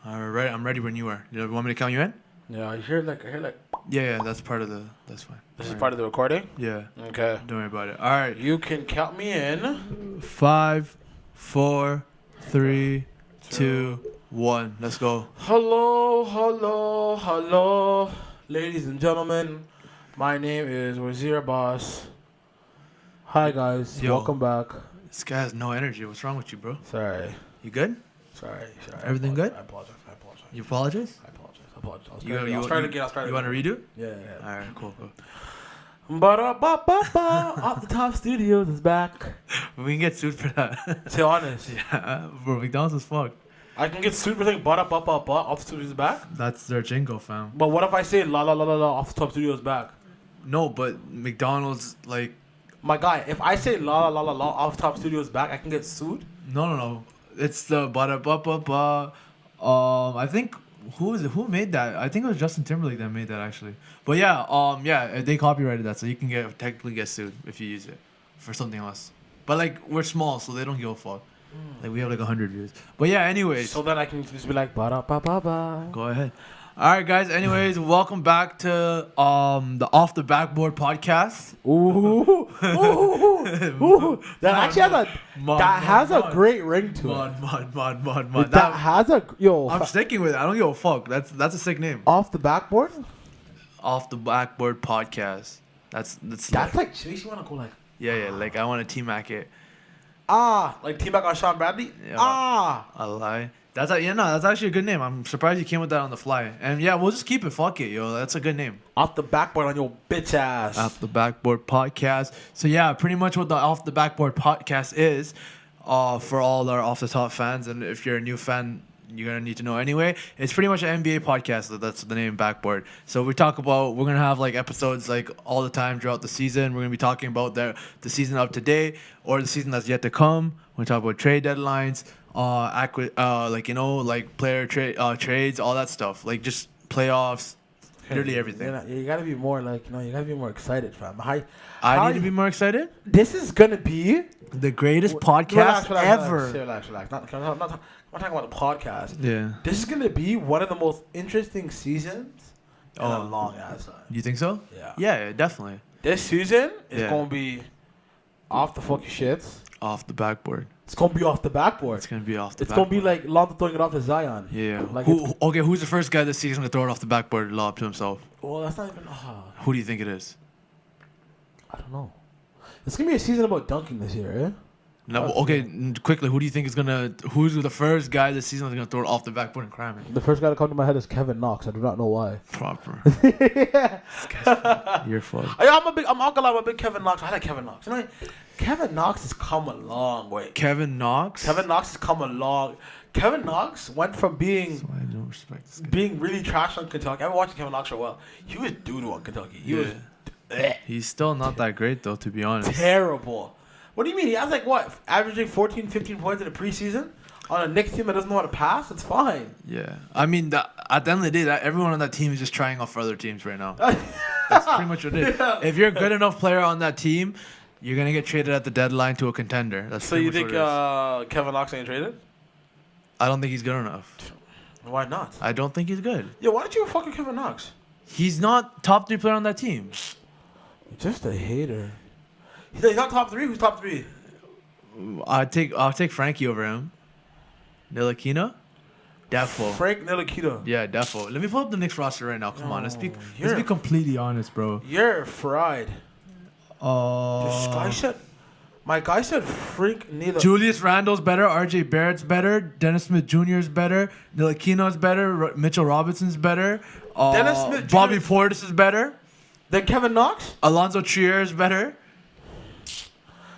All right, I'm ready when you are. You want me to count you in? Yeah, I hear like. Yeah, that's part of that's fine. This is part of the recording? Yeah. Okay. Don't worry about it. All right. You can count me in. 5, 4, 3, 2, 1. Let's go. Hello. Ladies and gentlemen, my name is Wazir Boss. Hi, guys. Yo. Welcome back. This guy has no energy. What's wrong with you, bro? Sorry. You good? Sorry. Everything good? I apologize. You apologize? I apologize. You want to redo? Yeah. All right, cool. Ba-da-ba-ba-ba. Off the Top Studios is back. We can get sued for that. Say honest. Yeah, bro, McDonald's is fucked. I can get sued for saying ba-da-ba-ba-ba. Off the Studios is back? That's their jingle, fam. But what if I say la la la la la off the Top Studios back? No, but McDonald's, like... My guy, if I say la la la la la off the Top Studios back, I can get sued? No. It's the ba-da-ba-ba-ba. I think... Who made that? I think it was Justin Timberlake that made that, actually. But yeah, they copyrighted that, so you can technically get sued if you use it for something else. But like, we're small, so they don't give a fuck. Like, we have like 100 views. But yeah, anyways. So then I can just be like, ba-da-ba-ba-ba. Go ahead. All right, guys. Anyways, welcome back to the Off the Backboard podcast. Ooh. That actually has a great ring to it. Mod. That has a I'm sticking with it. I don't give a fuck. That's a sick name. Off the Backboard. Off the Backboard podcast. That's like makes you want to go like. Yeah. Like, I want to T-Mac it. Like T-Mac on Sean Bradley. Yeah, I lie. That's actually a good name. I'm surprised you came with that on the fly. And yeah, we'll just keep it. Fuck it, yo. That's a good name. Off the Backboard on your bitch ass. Off the Backboard podcast. So yeah, pretty much what the Off the Backboard podcast is, for all our Off the Top fans, and if you're a new fan, you're gonna need to know anyway. It's pretty much an NBA podcast. That's the name, Backboard. So we're gonna have like episodes like all the time throughout the season. We're gonna be talking about the season up to date or the season that's yet to come. We're gonna talk about trade deadlines, player trades, all that stuff. Like, just playoffs, literally everything. You gotta be more excited, fam. I need to be more excited. This is gonna be the greatest podcast ever. Relax. I'm not talking about the podcast. Yeah. This is gonna be one of the most interesting seasons in a long ass time. You think so? Yeah. Yeah, definitely. This season is gonna be off the fucking shits. Off the backboard. It's gonna be off the backboard. It's gonna be off the It's backboard. gonna be like Lonzo throwing it off to Zion. Yeah. Like who's the first guy this season to throw it off the backboard and lob to himself? Well, that's not even. Who do you think it is? I don't know. It's gonna be a season about dunking this year, eh? No, quickly, who do you think who's the first guy this season that's gonna throw it off the backboard and cram it? The first guy to come to my head is Kevin Knox. I do not know why. Proper. Yeah. You're fucked. I'm a big Kevin Knox. I like Kevin Knox. You know, Kevin Knox has come a long way. Kevin Knox went from being I don't respect this guy. being really trash on Kentucky. I've been watching Kevin Knox for a while. He was doo-doo on Kentucky. He was He's still not that great, though, to be honest. terrible. What do you mean? He has averaging 14, 15 points in the preseason on a Knicks team that doesn't know how to pass? It's fine. Yeah. I mean, at the end of the day, everyone on that team is just trying out for other teams right now. That's pretty much what it is. Yeah. If you're a good enough player on that team, you're going to get traded at the deadline to a contender. That's So you think what it is. Kevin Knox ain't traded? I don't think he's good enough. Why not? I don't think he's good. Yo, why don't you fucking Kevin Knox? He's not top 3 player on that team. Just a hater. He's not top 3? Who's top 3? I'll take Frankie over him. Ntilikina? Defo. Frank Ntilikina. Yeah, Defo. Let me pull up the Knicks roster right now. Come on, let's be completely honest, bro. You're fried. My guy said Frank Ntilikina. Julius Randle's better. RJ Barrett's better. Dennis Smith Jr. is better. Ntilikina's better. Mitchell Robinson's better. Dennis Smith Jr. Bobby Portis is better. Then Kevin Knox? Alonzo Trier is better.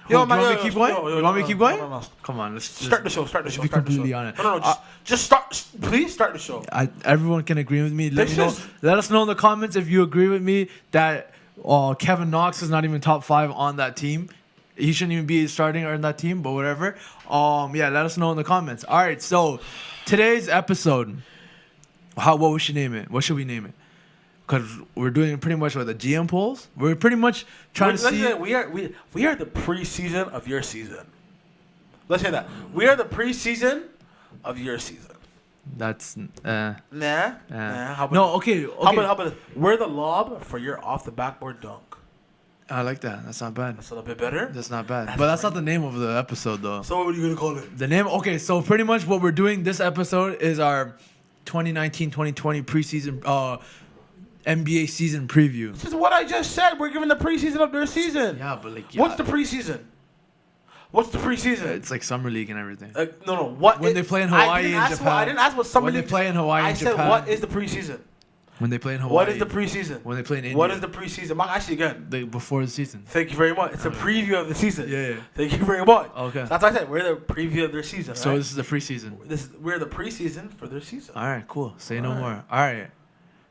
You want me to keep going? You want me to keep going? No. Come on, let's start the show. Be completely honest. No. Just start. Please start the show. Everyone can agree with me. Let us know in the comments if you agree with me that Kevin Knox is not even top 5 on that team. He shouldn't even be starting on that team, but whatever. Let us know in the comments. All right, so today's episode, what should we name it? Because we're doing pretty much the GM polls. We're pretty much trying to see. We are the preseason of your season. Let's say that we are the preseason of your season. That's Nah. How about no. Okay. How about wear the lob for your off the backboard dunk? I like that. That's not bad. That's a little bit better. That's not bad. But that's not the name of the episode, though. So what are you gonna call it? The name. Okay, so pretty much what we're doing this episode is our 2019-2020 preseason NBA season preview. This is what I just said. We're giving the preseason of their season. Yeah, but like, What's the preseason? What's the preseason? It's like summer league and everything. No. What when they play in Hawaii and Japan? I didn't ask what summer when league. They play in Hawaii and Japan. I said what is the preseason? When they play in Hawaii. What is the preseason? When they play in India. What is the preseason? Mark, actually, again. Before the season. Thank you very much. It's a preview of the season. Yeah. Thank you very much. Okay. That's what I said. We're the preview of their season. So right? this is the preseason. We're the preseason for their season. All right, cool. Say no more. All right.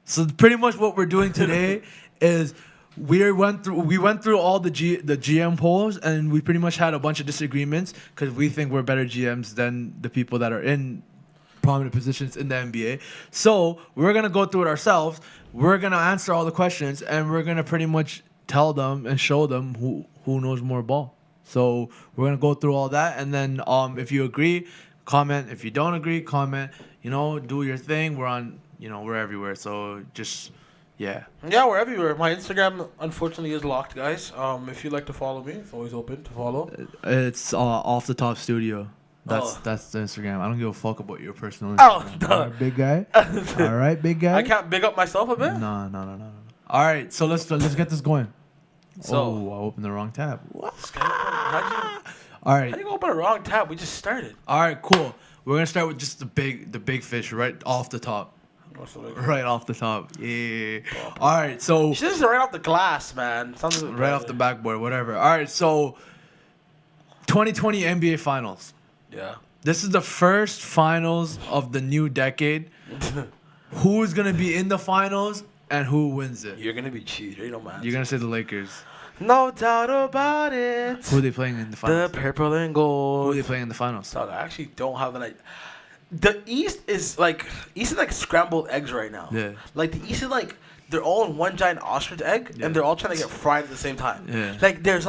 So pretty much what we're doing today is we went through all the GM polls, and we pretty much had a bunch of disagreements because we think we're better GMs than the people that are in prominent positions in the NBA. So we're gonna go through it ourselves. We're gonna answer all the questions, and we're gonna pretty much tell them and show them who knows more ball. So we're gonna go through all that, and then if you agree, comment. If you don't agree, comment. Do your thing. We're on. We're everywhere. So just. Yeah, we're everywhere. My Instagram, unfortunately, is locked, guys. If you'd like to follow me, it's always open to follow. It's Off the Top Studio. That's the Instagram. I don't give a fuck about your personal Instagram. Oh, duh. All right, big guy. All right, big guy. I can't big up myself a bit? No. All right, so let's get this going. So, I opened the wrong tab. All right. How do you open a wrong tab? We just started. All right, cool. We're going to start with just the big fish right off the top. Right off the top. Yeah. All right, so. Just right off the glass, man. Right off the backboard, whatever. All right, so 2020 NBA Finals. Yeah. This is the first finals of the new decade. Who's going to be in the finals and who wins it? You're going to be cheated. Man. You're going to say the Lakers. No doubt about it. Who are they playing in the finals? The purple and gold. Who are they playing in the finals? I actually don't have an idea. The East is like scrambled eggs right now. Yeah. Like the East is like they're all in one giant ostrich egg, and they're all trying to get fried at the same time. Yeah. Like there's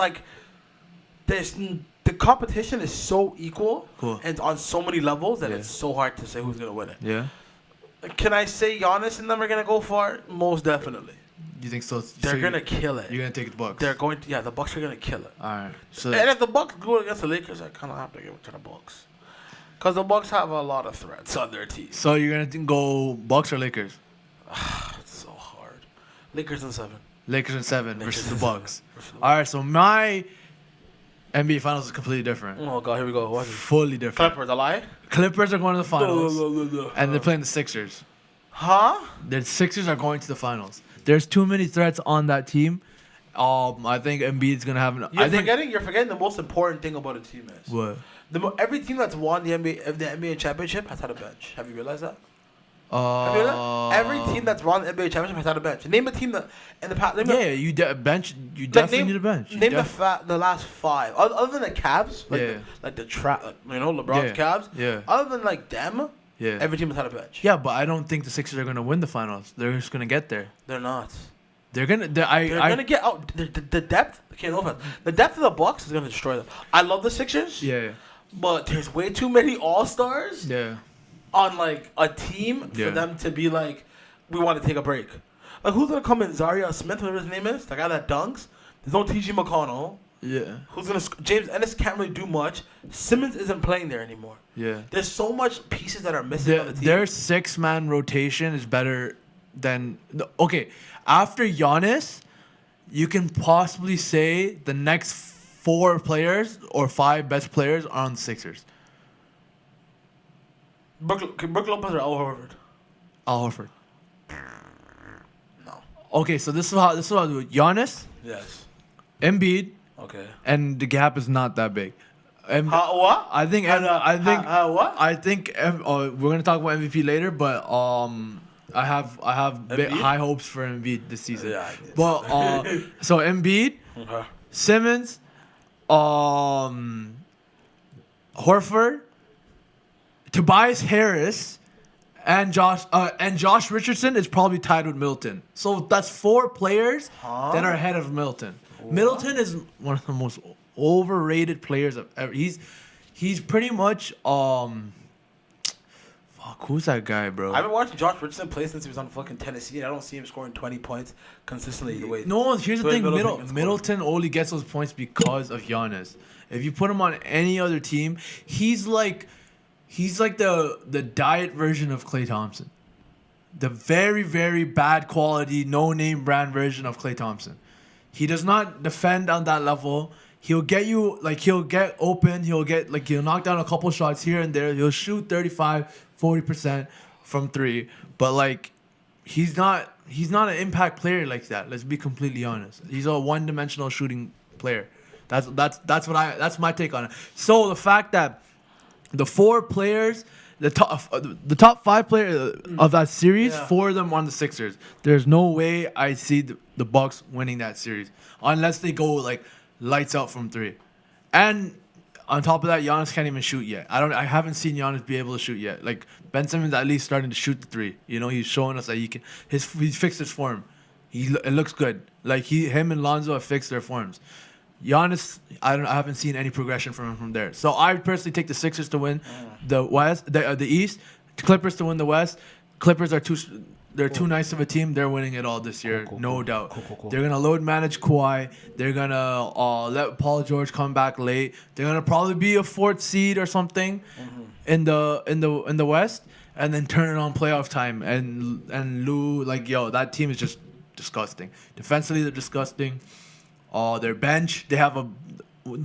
the competition is so equal, and on so many levels that it's so hard to say who's gonna win it. Yeah. Can I say Giannis and them are gonna go far? Most definitely. You think so? They're gonna kill it. You're gonna take the Bucks. They're going to. Yeah, the Bucks are gonna kill it. All right. So. And if the Bucks go against the Lakers, I kind of have to give it to the Bucks. Because the Bucks have a lot of threats on their team. So you're going to go Bucks or Lakers? It's so hard. Lakers in 7. Lakers in 7 versus the Bucks. All right, so my NBA Finals is completely different. Oh, God, here we go. Fully different. Clippers, a lie? Clippers are going to the finals. And they're playing the Sixers. Huh? The Sixers are going to the finals. There's too many threats on that team. I think Embiid's going to have an... You're forgetting the most important thing about a team is... What? Every team that's won the NBA championship has had a bench. Have you realized that? Have you realized that? Every team that's won the NBA championship has had a bench. Name a team that in the past. You bench. You definitely need a bench. Name the last 5. Other than the Cavs, LeBron's Cavs. Yeah. Other than like them, every team has had a bench. Yeah, but I don't think the Sixers are gonna win the finals. They're just gonna get there. They're not. They're gonna get out. The depth. Okay, no offense. The depth of the Bucks is gonna destroy them. I love the Sixers. Yeah. But there's way too many All-Stars. Yeah. On like a team for them to be like, we want to take a break. Like who's gonna come in? Zaria Smith, whatever his name is, the guy that dunks. There's no T.J. McConnell. Yeah. Who's gonna? James Ennis can't really do much. Simmons isn't playing there anymore. Yeah. There's so much pieces that are missing on the team. Their 6-man rotation is better than after Giannis, you can possibly say the next 4 players or 5 best players are on the Sixers. Brook Lopez or Al Horford? Al Horford. No. Okay, so this is how I do it. Giannis. Yes. Embiid. Okay. And the gap is not that big. What? I think. What? I think we're gonna talk about MVP later, but I have high hopes for Embiid this season. Yeah. But so Embiid, Simmons, Horford, Tobias Harris, and Josh Richardson is probably tied with Middleton. So that's 4 players that are ahead of Middleton. What? Middleton is one of the most overrated players I've ever. He's pretty much Fuck, who's that guy, bro? I've been watching Josh Richardson play since he was on fucking Tennessee. I don't see him scoring 20 points consistently the way. No, here's the thing. Middleton only gets those points because of Giannis. If you put him on any other team, he's like the diet version of Klay Thompson. The very, very bad quality, no-name brand version of Klay Thompson. He does not defend on that level. He'll get you, like, he'll get open. He'll knock down a couple shots here and there. He'll shoot 35, 40% from three. But, like, he's not an impact player like that. Let's be completely honest. He's a one-dimensional shooting player. That's my take on it. So the fact that the four players, the top five players of that series, four of them on the Sixers. There's no way I see the Bucks winning that series unless they go like lights out from three. And on top of that, Giannis can't even shoot yet. I haven't seen Giannis be able to shoot yet. Like Ben Simmons at least starting to shoot the three. You know, he's showing us that he can. He's fixed his form. It looks good. Like him and Lonzo have fixed their forms. Giannis, I haven't seen any progression from him from there. So I personally take the Sixers to win the West, the East. Clippers to win the West. Clippers are too nice of a team. They're winning it all this year, no doubt. Cool. They're gonna load manage Kawhi. They're gonna let Paul George come back late. They're gonna probably be a fourth seed or something in the West, and then turn it on playoff time. And Lou, like, yo, that team is just disgusting. Defensively, they're disgusting. Their bench, they have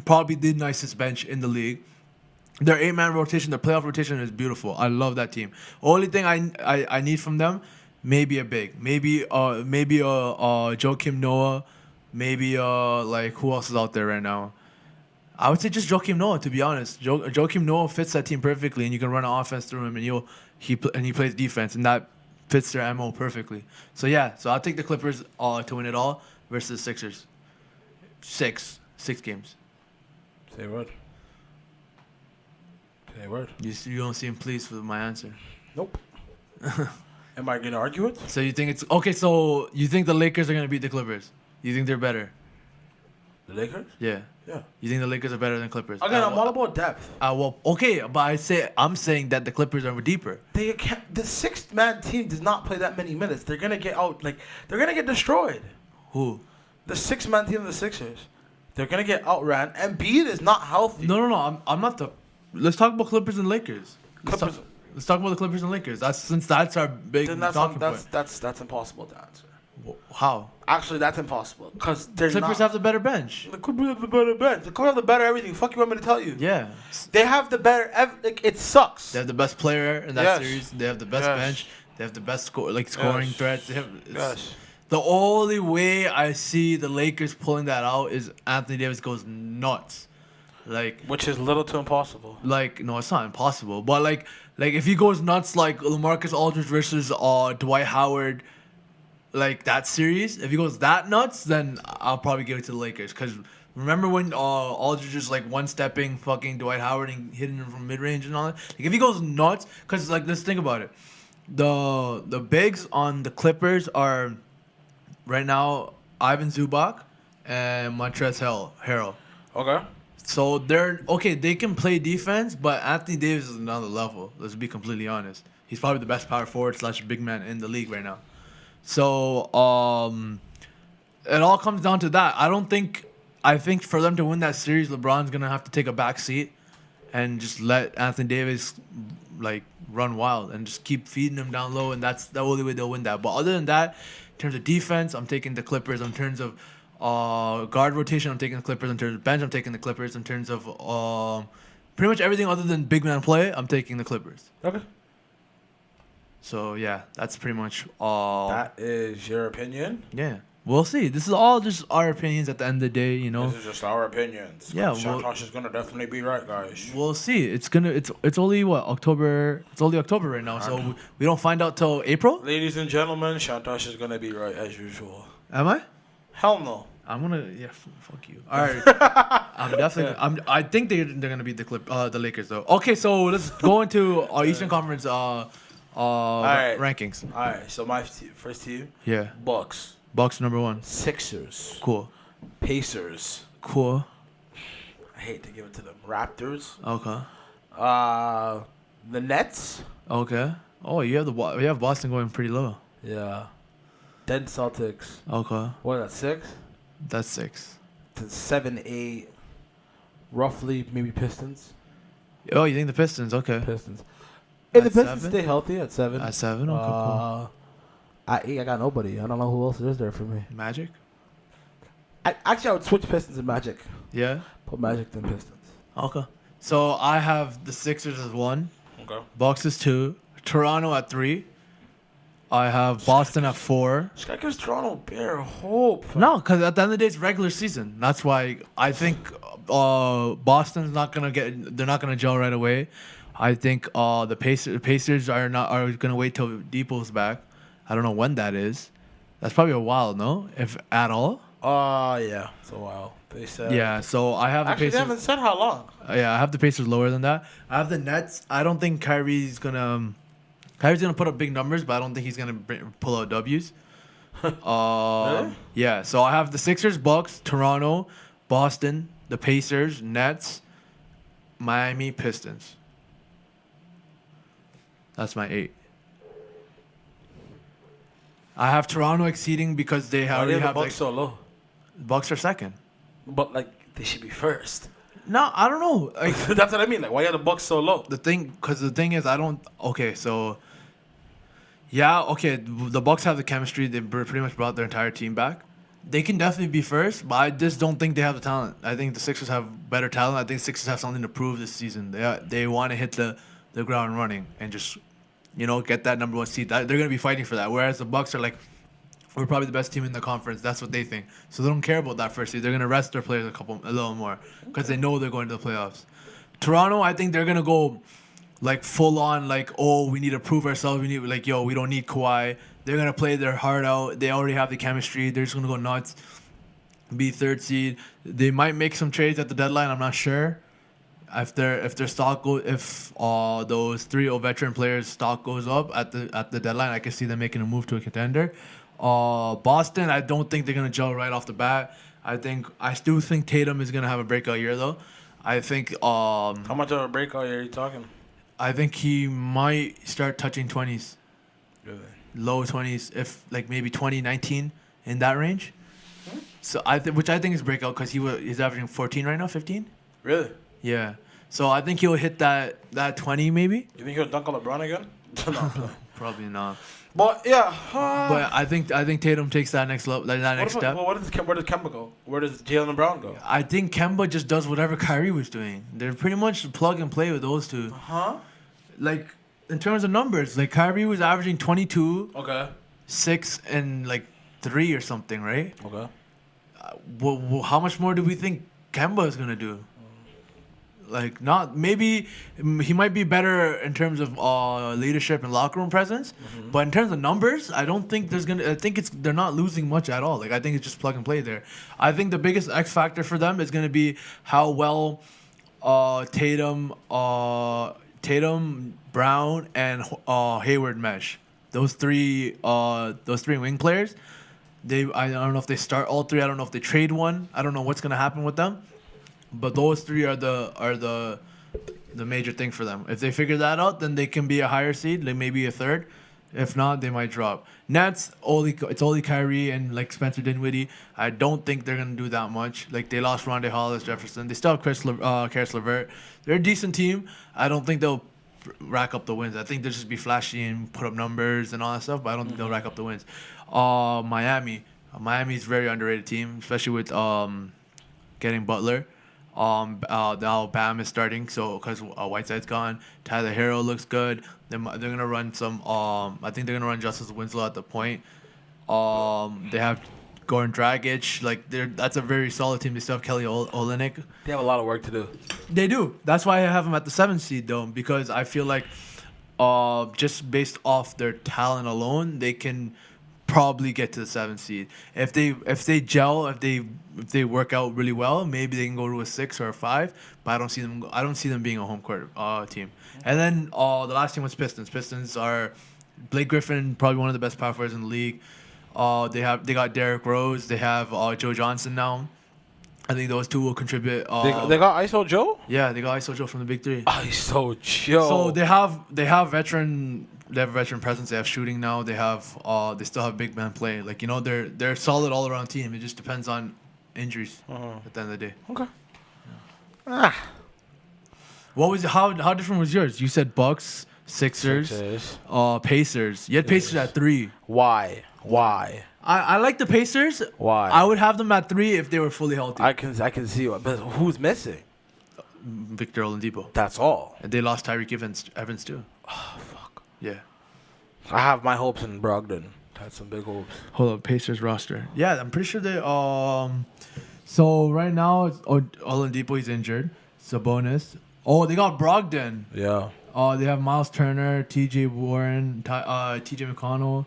probably the nicest bench in the league. Their 8-man rotation, their playoff rotation is beautiful. I love that team. Only thing I need from them, maybe a big, maybe Joakim Noah, maybe like who else is out there right now? I would say just Joakim Noah, to be honest. Joakim Noah fits that team perfectly, and you can run an offense through him, and he plays defense, and that fits their MO perfectly. So yeah, I'll take the Clippers to win it all versus the Sixers. Six games. Say what? Say what? You don't seem pleased with my answer. Nope. Am I gonna argue it? So you think it's okay? So you think the Lakers are gonna beat the Clippers? You think they're better? The Lakers? Yeah. You think the Lakers are better than Clippers? Again, I'm all about depth. Well, okay, but I'm saying that the Clippers are deeper. The sixth-man team does not play that many minutes. They're gonna get out. Like, they're gonna get destroyed. Who? The six-man team of the Sixers. They're going to get outran. Embiid is not healthy. No. I'm not the... Let's talk about Clippers and Lakers. Let's talk about the Clippers and Lakers. That's our big talking point. That's impossible to answer. How? Actually, that's impossible. Because the Clippers have the better bench. The Clippers have the better bench. The Clippers have the better everything. Fuck you want me to tell you? Yeah. They have the better... it sucks. They have the best player in that series. They have the best bench. They have the best scoring threats. The only way I see the Lakers pulling that out is Anthony Davis goes nuts, which is little too impossible. No, it's not impossible, but if he goes nuts like LaMarcus Aldridge versus Dwight Howard, like that series, if he goes that nuts, then I'll probably give it to the Lakers. Cause remember when Aldridge is one-stepping fucking Dwight Howard and hitting him from mid-range and all that? If he goes nuts, cause let's think about it, the bigs on the Clippers are. Right now, Ivan Zubac and Montrezl Harrell. Okay. So they can play defense, but Anthony Davis is another level. Let's be completely honest. He's probably the best power forward / big man in the league right now. So it all comes down to that. I think for them to win that series, LeBron's gonna have to take a back seat and just let Anthony Davis run wild and just keep feeding him down low, and that's the only way they'll win that. But other than that, in terms of defense, I'm taking the Clippers. In terms of guard rotation, I'm taking the Clippers. In terms of bench, I'm taking the Clippers. In terms of pretty much everything other than big man play, I'm taking the Clippers. Okay. So, yeah, that's pretty much all. That is your opinion? Yeah. We'll see. This is all just our opinions at the end of the day, you know. This is just our opinions. Yeah. Shanthosh is gonna definitely be right, guys. We'll see. It's only October. It's only October right now, so we don't find out till April. Ladies and gentlemen, Shanthosh is gonna be right as usual. Am I? Hell no. I'm gonna fuck you. All right. I'm definitely. I think they're gonna beat the Lakers though. Okay, so let's go into our Eastern Conference rankings. All right. So my first team. Yeah. Bucks number 1. Sixers. Cool. Pacers. Cool. I hate to give it to them. Raptors. Okay. The Nets. Okay. Oh, you have Boston going pretty low. Yeah. Then Celtics. Okay. What is that, 6? That's 6. To 7, 8. Roughly, maybe Pistons. Oh, you think the Pistons? Okay. Pistons. If the At Pistons 7? stay healthy at 7. At 7? Okay, cool. At 8, I got nobody. I don't know who else is there for me. Magic? Actually, I would switch Pistons and Magic. Yeah. Put Magic then Pistons. Okay. So I have the Sixers as 1. Okay. Bucks is 2. Toronto at 3. I have Boston at 4. This guy gives Toronto bare hope. No, because at the end of the day, it's regular season. That's why I think Boston's not gonna get. They're not gonna gel right away. I think the Pacers are gonna wait till Depot's back. I don't know when that is. That's probably a while, no? If at all. Yeah, it's a while. They said. Yeah, so I have the Actually, Pacers. they haven't said how long. Yeah, I have the Pacers lower than that. I have the Nets. I don't think Kyrie's gonna put up big numbers, but I don't think he's gonna pull out W's. Really? Yeah, so I have the Sixers, Bucks, Toronto, Boston, the Pacers, Nets, Miami, Pistons. That's my 8. I have Toronto exceeding because they Why do already you have have the Bucks so low? Bucks are second. But like they should be first. No, I don't know. Like, That's what I mean. Like, why are the Bucks so low? the thing is, I don't. Okay, so yeah, okay. The Bucks have the chemistry. They pretty much brought their entire team back. They can definitely be first, but I just don't think they have the talent. I think the Sixers have better talent. I think the Sixers have something to prove this season. They want to hit the ground running and just get that number 1 seed. They're gonna be fighting for that. Whereas the Bucks are like, we're probably the best team in the conference. That's what they think. So they don't care about that first seed. They're gonna rest their players a little more because they know they're going to the playoffs. Toronto, I think they're gonna go like full on, like, oh, we need to prove ourselves. We need we don't need Kawhi. They're gonna play their heart out. They already have the chemistry. They're just gonna go nuts. Be 3rd seed. They might make some trades at the deadline. I'm not sure. If their stock if those 3 veteran players' stock goes up at the deadline, I can see them making a move to a contender. Boston, I don't think they're gonna gel right off the bat. I still think Tatum is gonna have a breakout year though. I think How much of a breakout year are you talking? I think he might start touching 20s, Really? low 20s, if like maybe 2019 in that range. So which I think is breakout because he's averaging 14 right now, 15. Really? Yeah. So I think he'll hit that 20 maybe. You think he'll dunk on LeBron again? No. Probably not. But yeah. But I think Tatum takes that next level, that next step. Where does Kemba go? Where does Jalen Brown go? I think Kemba just does whatever Kyrie was doing. They're pretty much plug and play with those two. Huh? Like in terms of numbers, like Kyrie was averaging 22, Okay. 6, and like 3 or something, right? Okay. How much more do we think Kemba is gonna do? Like, not maybe he might be better in terms of leadership and locker room presence, but in terms of numbers, I don't think there's gonna. I think they're not losing much at all. Like, I think it's just plug and play there. I think the biggest X factor for them is gonna be how well Tatum, Brown, and Hayward mesh. Those three wing players. I don't know if they start all 3. I don't know if they trade one. I don't know what's gonna happen with them. But those 3 are the major thing for them. If they figure that out, then they can be a higher seed, like maybe a 3rd. If not, they might drop. Nets, it's only Kyrie and like Spencer Dinwiddie. I don't think they're gonna do that much. Like they lost Rondae Hollis, Jefferson. They still have Karis LeVert. They're a decent team. I don't think they'll rack up the wins. I think they'll just be flashy and put up numbers and all that stuff. But I don't think they'll rack up the wins. Miami's a very underrated team, especially with getting Butler. Now Bam is starting, so because Whiteside's gone, Tyler Hero looks good. They're gonna run some. I think they're gonna run Justice Winslow at the point. They have Goran Dragic. Like that's a very solid team. They still have Kelly Olynyk. They have a lot of work to do. They do. That's why I have them at the 7th seed though, because I feel like, just based off their talent alone, they can probably get to the 7th seed. If they gel, if they work out really well, maybe they can go to a 6 or a 5. But I don't see them being a home court team. And then the last team was Pistons. Pistons are Blake Griffin, probably one of the best power forwards in the league. They got Derrick Rose. They have Joe Johnson now. I think those two will contribute. They got ISO Joe? Yeah, they got ISO Joe from the big three. ISO Joe. So they have veteran presence. They have shooting now. They still have big man play. Like, you know, they're a solid all around team. It just depends on injuries at the end of the day. Okay. Yeah. What was how different was yours? You said Bucks, Sixers. Pacers. You had Pacers at 3. Why? I like the Pacers. Why? I would have them at 3 if they were fully healthy. I can see what, but who's missing? Victor Oladipo. That's all. And they lost Tyreek Evans too. Oh fuck. Yeah. I have my hopes in Brogdon. Had some big hopes. Hold up, Pacers roster. Yeah, I'm pretty sure they So right now it's Oladipo, he's injured. Sabonis. Oh, they got Brogdon. Yeah. They have Miles Turner, T.J. Warren, T.J. McConnell,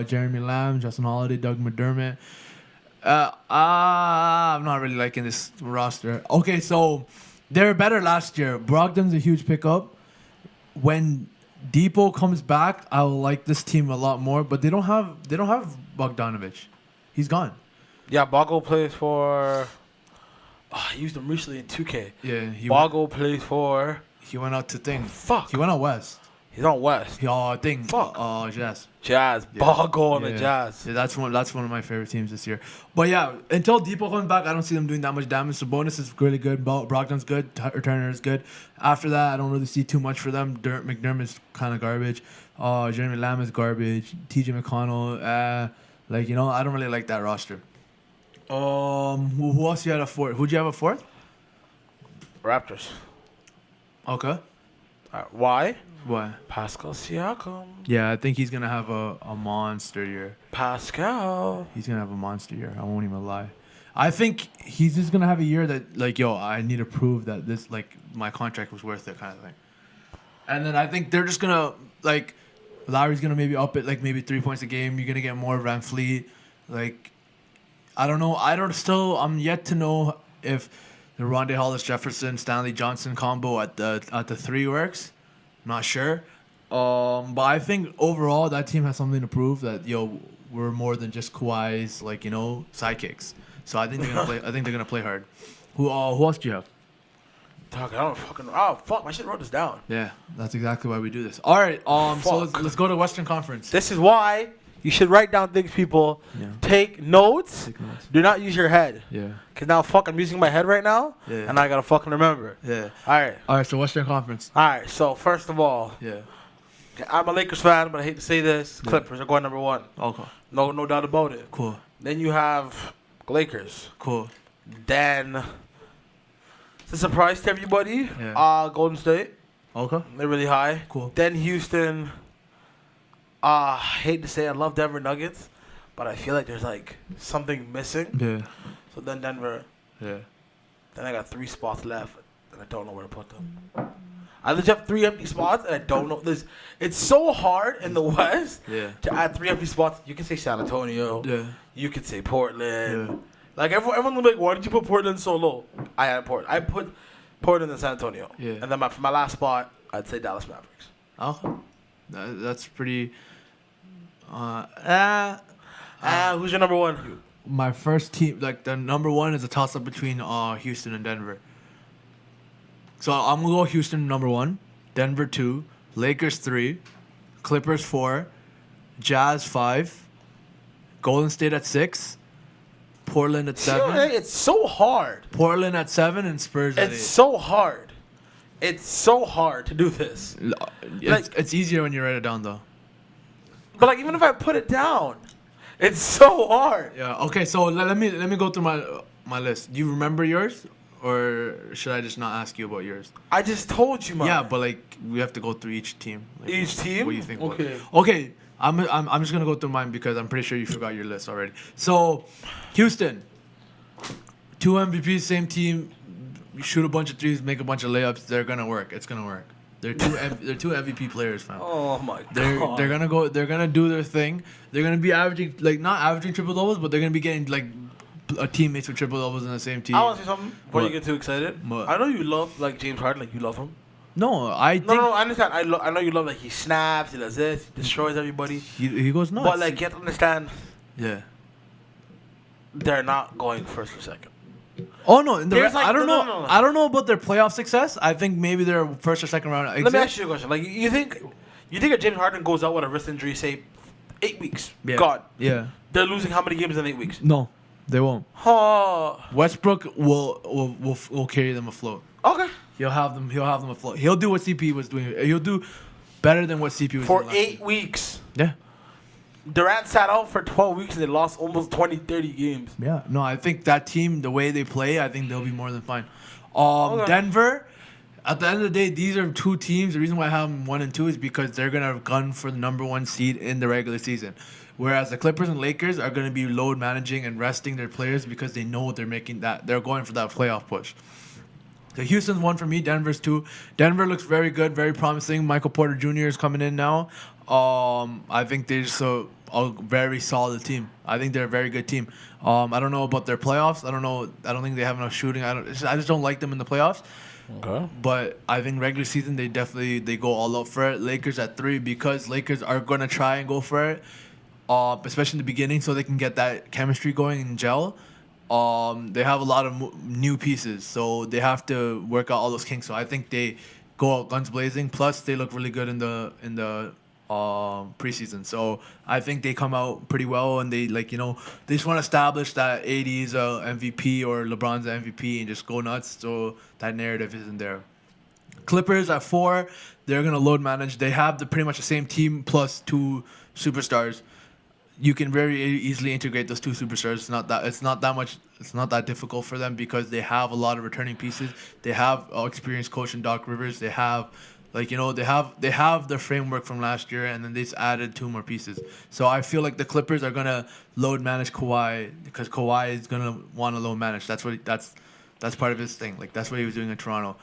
Jeremy Lamb, Justin Holiday, Doug McDermott. I'm not really liking this roster. Okay, so they were better last year. Brogdon's a huge pickup. When Depot comes back, I will like this team a lot more. But they don't have Bogdanovich. He's gone. Yeah, Bogo plays for. I used him recently in 2K. Yeah, Bogo plays for. He went out to thing. Fuck. He went out west. He's on West. Thing. Fuck. Jazz. Jazz. Yeah. Bogo on the Jazz. Yeah, that's one of my favorite teams this year. But yeah, until Depot comes back, I don't see them doing that much damage. Sabonis is really good. Brogdon's good. Turner is good. After that, I don't really see too much for them. McDermott's kind of garbage. Jeremy Lamb is garbage. T.J. McConnell, I don't really like that roster. Who else you had a fourth? Who'd you have a fourth? Raptors. Okay. Why? Why? Pascal Siakam. Yeah, I think he's gonna have a monster year. Pascal. He's gonna have a monster year. I won't even lie. I think he's just gonna have a year that I need to prove that this my contract was worth it kind of thing. And then I think they're just gonna Lowry's gonna maybe up it maybe 3 points a game. You're gonna get more Van Fleet. I don't know. I'm yet to know if the Rondae Hollis Jefferson Stanley Johnson combo at the 3 works. I'm not sure. But I think overall that team has something to prove that we're more than just Kawhi's sidekicks. So I think they're gonna play. I think they're gonna play hard. Who else do you have? Dog, I don't fucking. Oh fuck! I should wrote this down. Yeah, that's exactly why we do this. All right. So let's go to Western Conference. This is why you should write down things, people. Yeah. Take notes. Do not use your head. Yeah. Cause now I'm using my head right now. Yeah. And I gotta fucking remember. Yeah. All right. So Western Conference. All right. So first of all. Yeah. I'm a Lakers fan, but I hate to say this. Clippers are going number 1. Okay. No doubt about it. Cool. Then you have Lakers. Cool. Then it's a surprise to everybody. Yeah. Golden State. Okay. They're really high. Cool. Then Houston. I hate to say I love Denver Nuggets, but I feel like there's something missing. Yeah. So then Denver. Yeah. Then I got 3 spots left, and I don't know where to put them. I legit have 3 empty spots, and I don't know. It's so hard in the West to add 3 empty spots. You can say San Antonio. Yeah. You could say Portland. Yeah. Everyone will be like, why did you put Portland so low? I had Portland. I put Portland and San Antonio. Yeah. And then for my last spot, I'd say Dallas Mavericks. Oh. That's pretty... Who's your number 1? My first team, the number 1 is a toss-up between Houston and Denver. So I'm going to go Houston number 1, Denver 2, Lakers 3, Clippers 4, Jazz 5, Golden State at 6, Portland at 7. It's so hard. Portland at 7 and Spurs at 8. It's so hard. It's so hard to do this. It's easier when you write it down, though. But even if I put it down, it's so hard. Yeah. Okay. So let me go through my list. Do you remember yours, or should I just not ask you about yours? I just told you, man. Yeah, but we have to go through each team. Each team? What do you think? Okay. Okay. I'm just gonna go through mine because I'm pretty sure you forgot your list already. So, Houston, 2 MVPs, same team. You shoot a bunch of threes, make a bunch of layups. They're gonna work. It's gonna work. They're two MVP players, fam. Oh my god. They're gonna go. They're gonna do their thing. They're gonna be averaging not averaging triple doubles, but they're gonna be getting teammates with triple doubles in the same team. I want to say something before you get too excited. What? I know you love James Harden, you love him. No, I think. No, I understand. I know you love he snaps, he does this, he destroys everybody. He goes nuts. But you have to understand. Yeah. They're not going first or second. Oh no, in the There's like- I don't no, know. no, no. I don't know about their playoff success. I think maybe their first or second round exit. Let me ask you a question. Like, you think if James Harden goes out with a wrist injury, say 8 weeks, Yeah. God, Yeah. they're losing how many games in 8 weeks? No, they won't. Oh, Westbrook will carry them afloat. okay. He'll have them afloat. He'll do what CP was doing. He'll do better than what CP was For doing. last 8 year. weeks. Yeah. Durant sat out for 12 weeks and they lost almost 20, 30 games. Yeah. No, I think that team, the way they play, I think they'll be more than fine. Okay. Denver, at the end of the day, these are two teams. The reason why I have them 1 and 2 is because they're gonna gun for the number 1 seed in the regular season. Whereas the Clippers and Lakers are going to be load managing and resting their players because they know they're going for that playoff push. So Houston's 1 for me. Denver's 2. Denver looks very good, very promising. Michael Porter Jr. is coming in now. I think they're just a very solid team. I think they're a very good team. I don't know about their playoffs. I don't think they have enough shooting. I just don't like them in the playoffs. Okay. But I think regular season they go all out for it. Lakers at 3 because Lakers are gonna try and go for it, especially in the beginning, so they can get that chemistry going and gel. They have a lot of new pieces, so they have to work out all those kinks. So I think they go out guns blazing. Plus, they look really good in the preseason. So I think they come out pretty well, and they they just want to establish that AD is a MVP or LeBron's an MVP and just go nuts. So that narrative isn't there. Clippers at 4, they're gonna load manage. They have pretty much the same team plus 2 superstars. You can very easily integrate those 2 superstars. It's not that difficult for them because they have a lot of returning pieces. They have experienced coach in Doc Rivers. They have they have their framework from last year, and then they just added 2 more pieces. So I feel like the Clippers are gonna load manage Kawhi because Kawhi is gonna want to load manage. That's part of his thing. Like that's what he was doing in Toronto.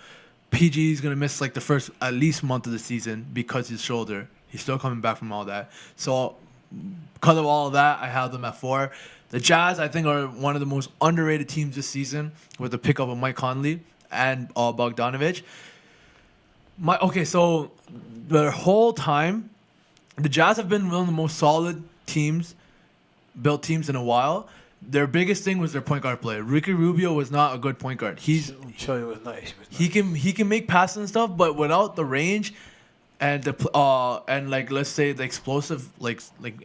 PG is gonna miss like the first at least month of the season because his shoulder. He's still coming back from all that. So because of all of that, I have them at 4. The Jazz, I think, are one of the most underrated teams this season with the pickup of Mike Conley and Bogdanovich. So the whole time, the Jazz have been one of the most solid built teams in a while. Their biggest thing was their point guard play. Ricky Rubio was not a good point guard. Show you was nice. He can make passes and stuff, but without the range and let's say the explosive like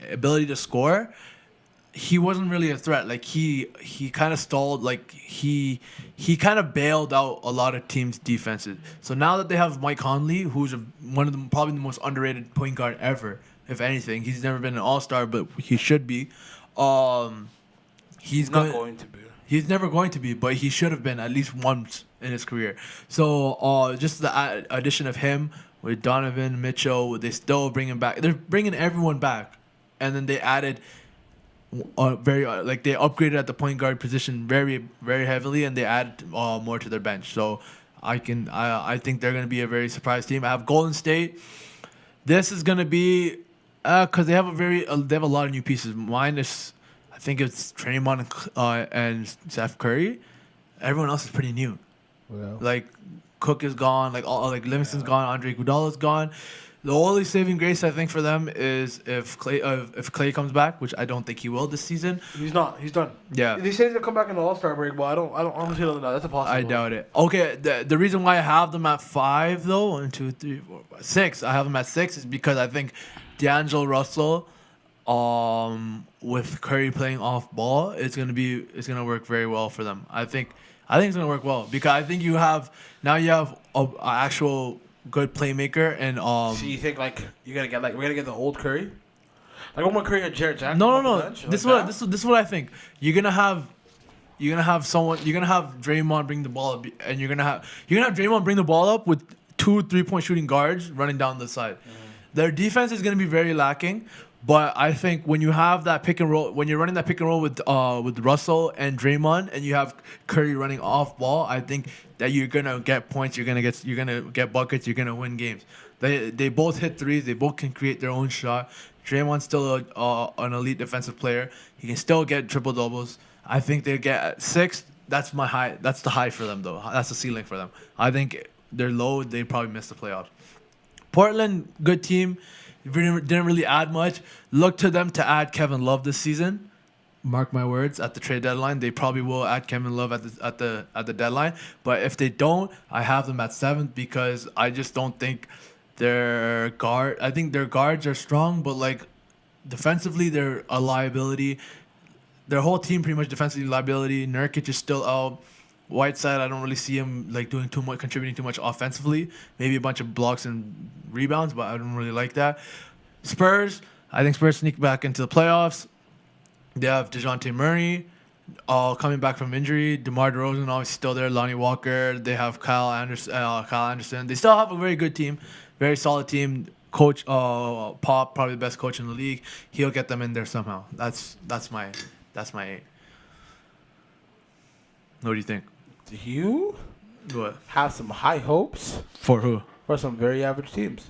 ability to score, he wasn't really a threat. Like he kind of stalled. Like he kind of bailed out a lot of teams' defenses. So now that they have Mike Conley, who's one of the probably the most underrated point guard ever, if anything, he's never been an all-star, but he should be. He's not going to be. He's never going to be, but he should have been at least once in his career. So just the addition of him with Donovan Mitchell, they still bring him back. They're bringing everyone back, and then they added they upgraded at the point guard position very very heavily, and they added more to their bench. So I think they're gonna be a very surprise team. I have Golden State. This is gonna be because they have a lot of new pieces. Minus I think it's Draymond and Steph Curry. Everyone else is pretty new. Yeah. Like Cook is gone. Like Livingston's gone. Andre Iguodala's gone. The only saving grace I think for them is if Clay comes back, which I don't think he will this season. He's not. He's done. Yeah. They say he's gonna come back in the All-Star break, but I don't honestly don't know. That's a possibility. I doubt it. Okay, the reason why I have them at 5 though, 1, 2, 3, 4, 5, 6. I have them at 6 is because I think D'Angelo Russell, with Curry playing off ball, it's gonna work very well for them. I think it's gonna work well because I think you have a actual good playmaker and So you think we're gonna get the old Curry? Like one more Curry or Jared Jackson? No. This is what I think. You're gonna have Draymond bring the ball up, and you're gonna have Draymond bring the ball up with 2 3-point shooting guards running down the side. Their defense is gonna be very lacking. But I think when you have that pick and roll, when you're running that pick and roll with Russell and Draymond, and you have Curry running off ball, I think that you're gonna get points, you're gonna get buckets, you're gonna win games. They both hit threes, they both can create their own shot. Draymond's still an elite defensive player. He can still get triple doubles. I think they get 6. That's my high. That's the high for them though. That's the ceiling for them. I think they're low. They probably miss the playoffs. Portland, good team. Didn't really add much. Look to them to add Kevin Love this season. mark my words, at the trade deadline, they probably will add Kevin Love at the deadline. But if they don't, I have them at 7th because I just don't think their guard. I think their guards are strong, but like defensively, they're a liability. Their whole team pretty much defensively liability. Nurkic is still out. Whiteside, I don't really see him like doing too much, contributing too much offensively. Maybe a bunch of blocks and rebounds, but I don't really like that. Spurs, I think Spurs sneak back into the playoffs. They have DeJounte Murray, coming back from injury. DeMar DeRozan always still there. Lonnie Walker. They have Kyle Anderson. They still have a very good team, very solid team. Coach Pop, probably the best coach in the league. He'll get them in there somehow. That's my 8. What do you think? Do you What? have some high hopes For who? for some very average teams?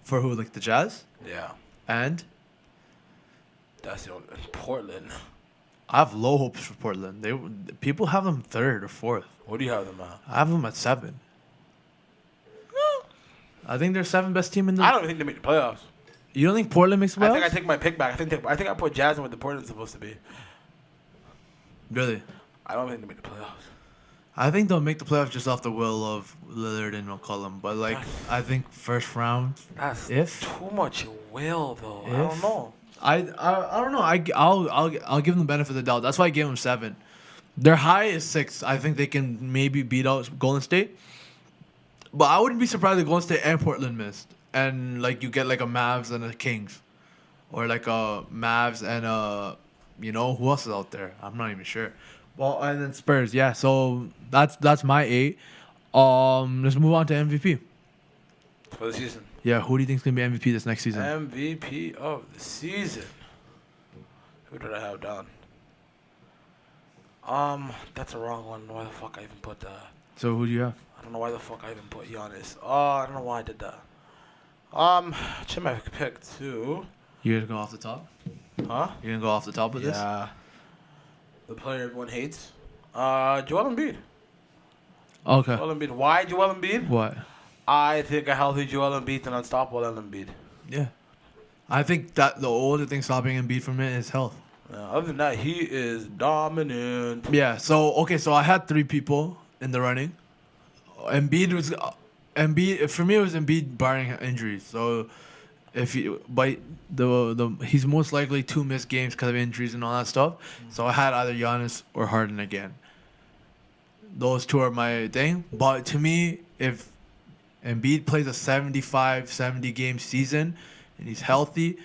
For who? Like the Jazz? Yeah. And That's the only Portland. I have low hopes for Portland. People have them 3rd or 4th. What do you have them at? I have them at 7. I think they're 7th best team in the. I don't even think they make the playoffs. You don't think Portland makes the playoffs? I think I take my pick back. I think I put Jazz in what the Portland's supposed to be. Really? I don't think they make the playoffs. I think they'll make the playoffs just off the will of Lillard and McCollum. But like, I think first round. That's If too much will though. I If? don't know. I don't know. I'll give them the benefit of the doubt. That's why I gave them 7. Their high is 6. I think they can maybe beat out Golden State. But I wouldn't be surprised if Golden State and Portland missed, and like you get like a Mavs and a Kings, or like a Mavs and a, who else is out there? I'm not even sure. Well, and then Spurs, yeah. So that's my 8. Let's move on to MVP. For the season. Yeah, who do you think's gonna be MVP this next season? MVP of the season. Who did I have down? That's a wrong one. Why the fuck I even put that? So who do you have? I don't know why the fuck I even put Giannis. I don't know why I did that. Check my pick too. You gonna go off the top? Huh? You're gonna go off the top of this? Yeah. The player everyone hates. Joel Embiid. Okay. Joel Embiid. Why Joel Embiid? What? I think a healthy Joel Embiid and unstoppable Embiid. Yeah. I think that the only thing stopping Embiid from it is health. Other than that, he is dominant. Yeah. So I had 3 people in the running. Embiid for me it was Embiid barring injuries. So if he's most likely to miss games because of injuries and all that stuff. So I had either Giannis or Harden again. Those 2 are my thing. But to me, if Embiid plays a 70 game season and he's healthy,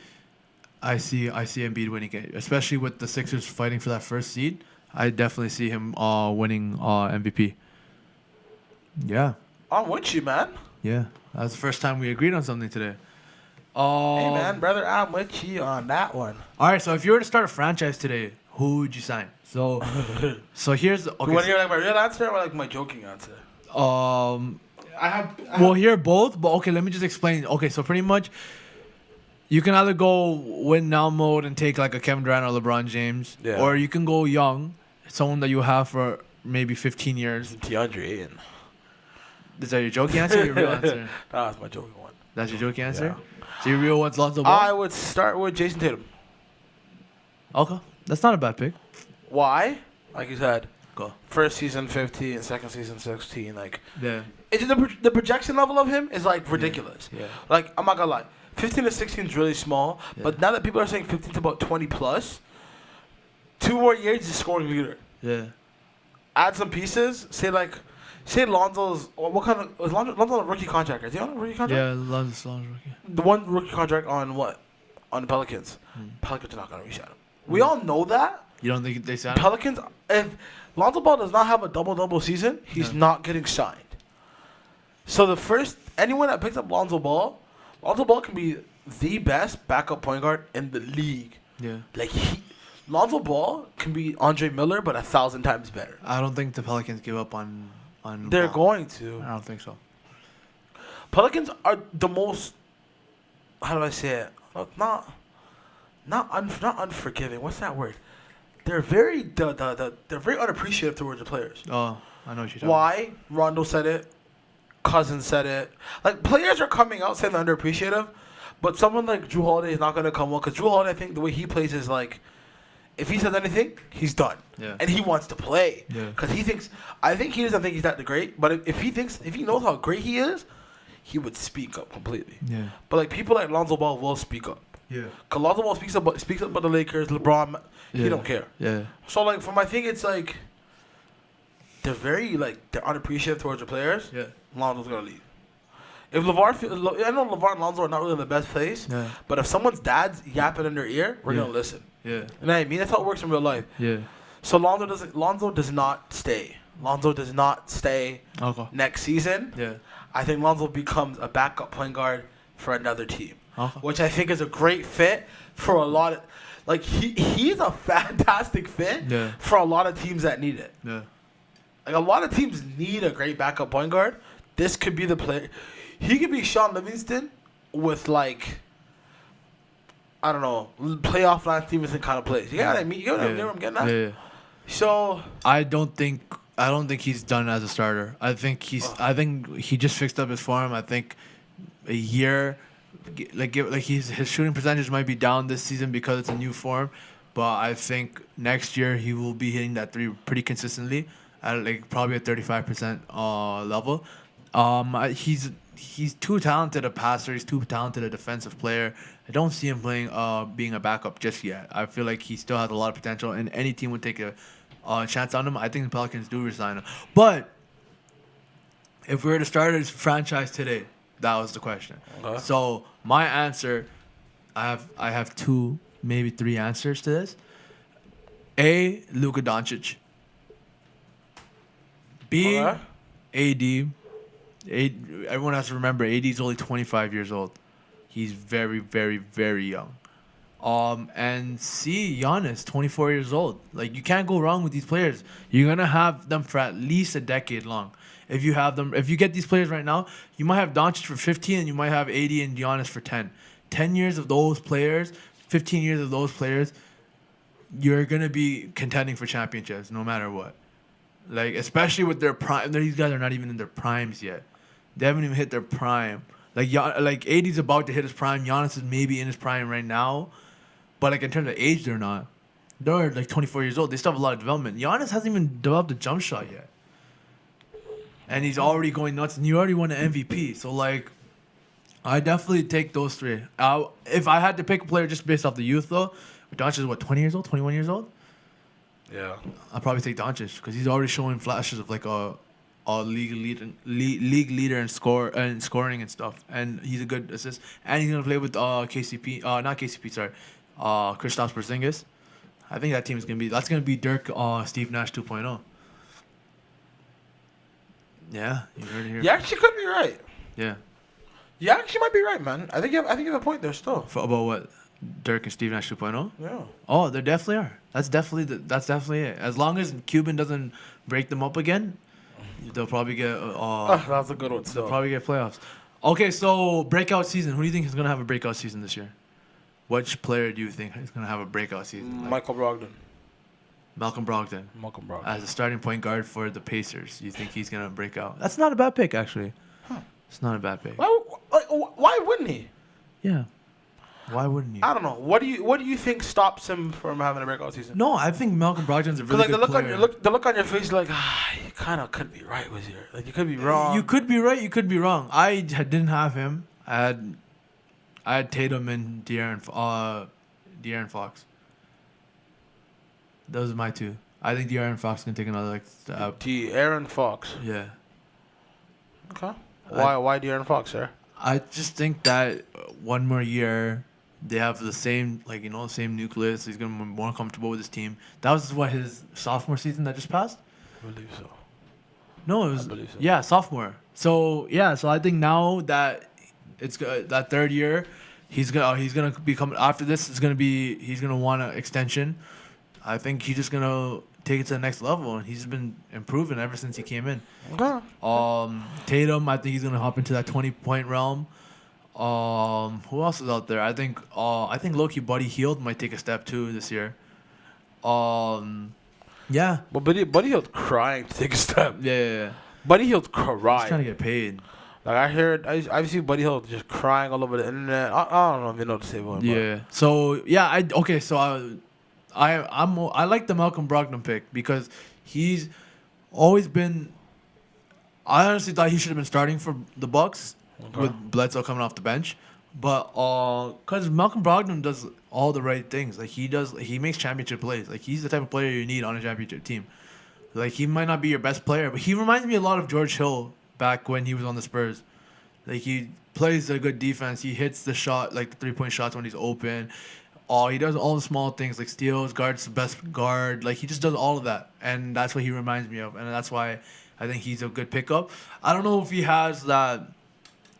I see Embiid winning it, especially with the Sixers fighting for that first seed. I definitely see him winning MVP. Yeah. I'm with you, man. Yeah. That's the first time we agreed on something today. Hey, man, brother, I'm with you on that one. All right, so if you were to start a franchise today, who would you sign? So here's okay. You want to hear like my real answer or like my joking answer? We'll hear both, but okay, let me just explain. Okay, so pretty much, you can either go win now mode and take like a Kevin Durant or LeBron James, or you can go young, someone that you have for maybe 15 years. DeAndre Ayton. Is that your joking answer or your real answer? That's my joking one. That's your joking answer? Yeah. So your real one's Lonzo Ball? I would start with Jason Tatum. Okay. That's not a bad pick. Why? Like you said, Go. First season 15, second season 16. Like, yeah. It's the projection level of him is like ridiculous. Yeah. Like, I'm not gonna lie, 15 to 16 is really small. Yeah. But now that people are saying 15 to about 20 plus, 2 more years he's a scoring leader. Yeah. Add some pieces. Say Lonzo's. What kind of is Lonzo on a rookie contract? Is he on a rookie contract? Yeah, Lonzo's rookie. The one rookie contract on what? On the Pelicans. Pelicans are not gonna reach out him. We all know that. You don't think they signed him? Pelicans. If Lonzo Ball does not have a double season, he's not getting signed. So anyone that picks up Lonzo Ball can be the best backup point guard in the league. Yeah. Like Lonzo Ball can be Andre Miller, but 1,000 times better. I don't think the Pelicans give up on They're Ball. going to. I don't think so. Pelicans are the most. How do I say it? Not unforgiving. What's that word? They're very they're very unappreciative towards the players. Oh, I know what you're talking Why? Rondo said it. Cousins said it. Like, players are coming out saying they're underappreciative, but someone like Drew Holiday is not going to come on because Drew Holiday, I think the way he plays is like if he says anything, he's done. Yeah. And he wants to play. Yeah. Because he thinks, I think he doesn't think he's that great, but if he knows how great he is, he would speak up completely. Yeah. But like people like Lonzo Ball will speak up. Yeah. Because Lonzo Ball speaks up about the Lakers, LeBron, he don't care. Yeah. So like for my thing, it's like they're very like they're unappreciative towards the players. Yeah. Lonzo's gonna leave. If LeVar, I know LeVar and Lonzo are not really in the best place. Yeah. But if someone's dad's yapping in their ear, we're gonna listen. Yeah. You know what I mean? That's how it works in real life. Yeah. So Lonzo does not stay. Lonzo does not stay Okay. next season. Yeah. I think Lonzo becomes a backup point guard for another team, Okay. which I think is a great fit for a lot of. Like he's a fantastic fit Yeah. for a lot of teams that need it. Yeah. Like a lot of teams need a great backup point guard. This could be the player. He could be Sean Livingston with like, I don't know, playoff Lance Stevenson kind of plays. You know what I mean? You know what I'm getting at? Yeah. So I don't think he's done as a starter. I think he just fixed up his form. I think a year, his shooting percentage might be down this season because it's a new form, but I think next year he will be hitting that three pretty consistently at like probably a 35% level. He's too talented a passer. He's too talented a defensive player. I don't see him playing being a backup just yet. I feel like he still has a lot of potential, and any team would take a chance on him. I think the Pelicans do resign him. But if we were to start his franchise today, that was the question. Okay. So my answer, I have two, maybe three answers to this. A, Luka Doncic. B, AD. Everyone has to remember AD is only 25 years old. He's very, very, very young. And C, Giannis, 24 years old. Like, you can't go wrong with these players. You're gonna have them for at least a decade long. If you get these players right now, you might have Doncic for 15 and you might have AD and Giannis for 10. 10 years of those players, 15 years of those players, you're gonna be contending for championships no matter what. Like, especially with their prime. These guys are not even in their primes yet. They haven't even hit their prime. Like AD's about to hit his prime. Giannis is maybe in his prime right now. But, like, in terms of age, they're not. They're, like, 24 years old. They still have a lot of development. Giannis hasn't even developed a jump shot yet. And he's already going nuts. And you already won an MVP. So, like, I definitely take those three. If I had to pick a player just based off the youth, though, Doncic is, what, 20 years old? 21 years old? Yeah. I'll probably take Doncic because he's already showing flashes of, like, a league leader in scoring and stuff. And he's a good assist. And he's going to play with KCP. Not KCP, sorry. Kristaps Porzingis. I think that team is gonna be Dirk, Steve Nash 2.0. Yeah, you heard it here. You actually could be right. Yeah. You actually might be right, man. I think you have a point there still. About what? Dirk and Steve Nash 2.0? Yeah. Oh, they definitely are. That's definitely it. As long as Cuban doesn't break them up again, they'll probably get. That's a good one. Still. They'll probably get playoffs. Okay, so breakout season. Who do you think is gonna have a breakout season this year? Which player do you think is going to have a breakout season? Malcolm Brogdon. Malcolm Brogdon. As a starting point guard for the Pacers. You think he's going to break out? That's not a bad pick, actually. Huh. It's not a bad pick. Why wouldn't he? Yeah. Why wouldn't he? I don't know. What do you think stops him from having a breakout season? No, I think Malcolm Brogdon's a really good player. The look on your face, like, you kind of could be right, Wazir. Like, you could be wrong. You could be right. You could be wrong. I didn't have him. I had Tatum and De'Aaron Fox. Those are my two. I think De'Aaron Fox can take another step. De'Aaron Fox. Yeah. Okay. Why De'Aaron Fox, sir? I just think that one more year, they have the same same nucleus. He's gonna be more comfortable with his team. That was his sophomore season that just passed. I believe so. No, it was sophomore. So I think now that it's that third year, he's gonna become after this. He's gonna want an extension. I think he's just gonna take it to the next level, and he's been improving ever since he came in. Okay. Tatum, I think he's gonna hop into that 20-point realm. Who else is out there? I think low-key Buddy Hield might take a step too this year. Yeah. But Buddy Hield's crying to take a step. Yeah. Buddy Hield's crying. He's trying to get paid. Like I've seen Buddy Hield just crying all over the internet. I don't know if you know what to say about him. Yeah. So yeah, I like the Malcolm Brogdon pick because he's always been. I honestly thought he should have been starting for the Bucks with Bledsoe coming off the bench, but because Malcolm Brogdon does all the right things. Like he makes championship plays. Like he's the type of player you need on a championship team. Like he might not be your best player, but he reminds me a lot of George Hill back when he was on the Spurs. Like he plays a good defense. He hits the shot, like the 3-point shots when he's open. He does all the small things like steals, guards the best guard. Like he just does all of that, and that's what he reminds me of, and that's why I think he's a good pickup. I don't know if he has the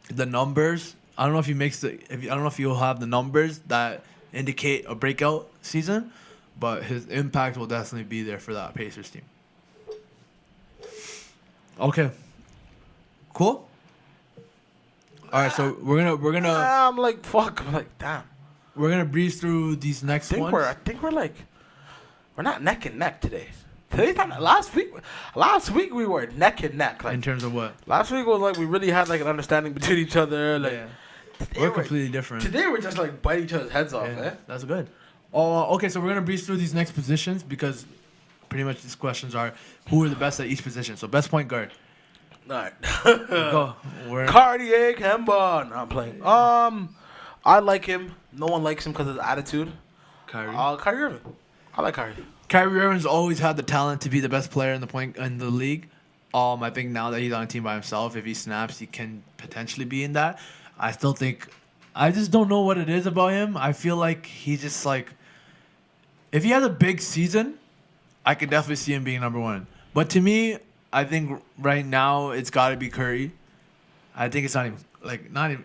numbers. I don't know if he makes I don't know if he'll have the numbers that indicate a breakout season, but his impact will definitely be there for that Pacers team. Okay. Cool. All right, so we're gonna. I'm like fuck. I'm like damn. We're gonna breeze through these next ones. I think we're not neck and neck today. Today's not last week. Last week we were neck and neck. Like, in terms of what? Last week was like we really had like an understanding between each other. Like we're completely different. Today we're just like biting each other's heads off. That's good. Okay, so we're gonna breeze through these next positions because pretty much these questions are who are the best at each position. So best point guard. All right. Go. Cartier Kemba. No, I'm playing. I like him. No one likes him because of his attitude. Kyrie. Kyrie Irving. I like Kyrie. Kyrie Irving's always had the talent to be the best player in the league. I think now that he's on a team by himself, if he snaps, he can potentially be in that. I still think, I just don't know what it is about him. I feel like he's just like, if he has a big season, I could definitely see him being number one. But to me, I think right now it's got to be Curry. I think it's not even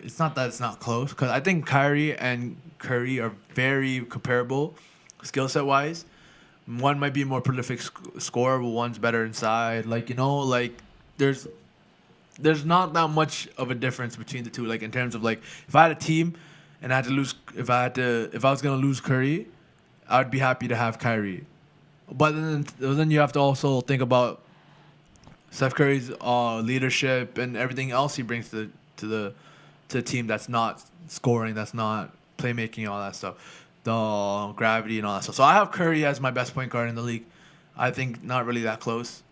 it's not that it's not close because I think Kyrie and Curry are very comparable, skill set wise. One might be a more prolific scorer, but one's better inside. There's not that much of a difference between the two. Like in terms of like, if I had a team and I had to lose, if I was gonna lose Curry, I would be happy to have Kyrie. But then you have to also think about Steph Curry's leadership and everything else he brings to the team that's not scoring, that's not playmaking, all that stuff, the gravity and all that stuff. So I have Curry as my best point guard in the league. I think not really that close.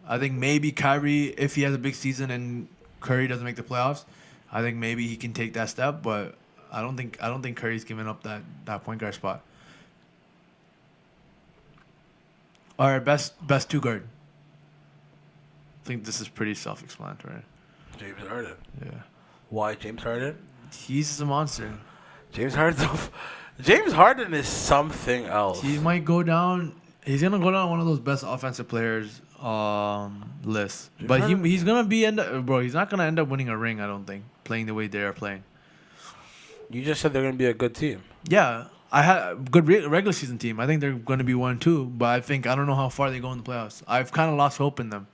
I think maybe Kyrie, if he has a big season and Curry doesn't make the playoffs, I think maybe he can take that step. But I don't think Curry's giving up that point guard spot. All right, best two guard. I think this is pretty self-explanatory. James Harden. Yeah. Why James Harden? He's a monster. James Harden is something else. He might go down. He's gonna go down one of those best offensive players lists. But he's gonna be he's not gonna end up winning a ring. I don't think, playing the way they are playing. You just said they're gonna be a good team. Yeah, I had a good regular season team. I think they're gonna be 1-2. But I don't know how far they go in the playoffs. I've kind of lost hope in them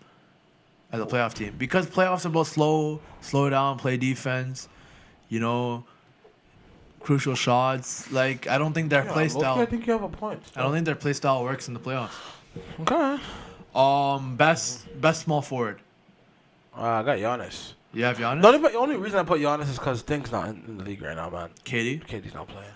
as a playoff team because playoffs are about slow down, play defense, crucial shots. Like I don't think their play style. I think you have a point. I don't think their play style works in the playoffs. Okay. Best small forward. I got Giannis. You have Giannis? The only reason I put Giannis is because Thing's not in the league right now, man. KD's not playing.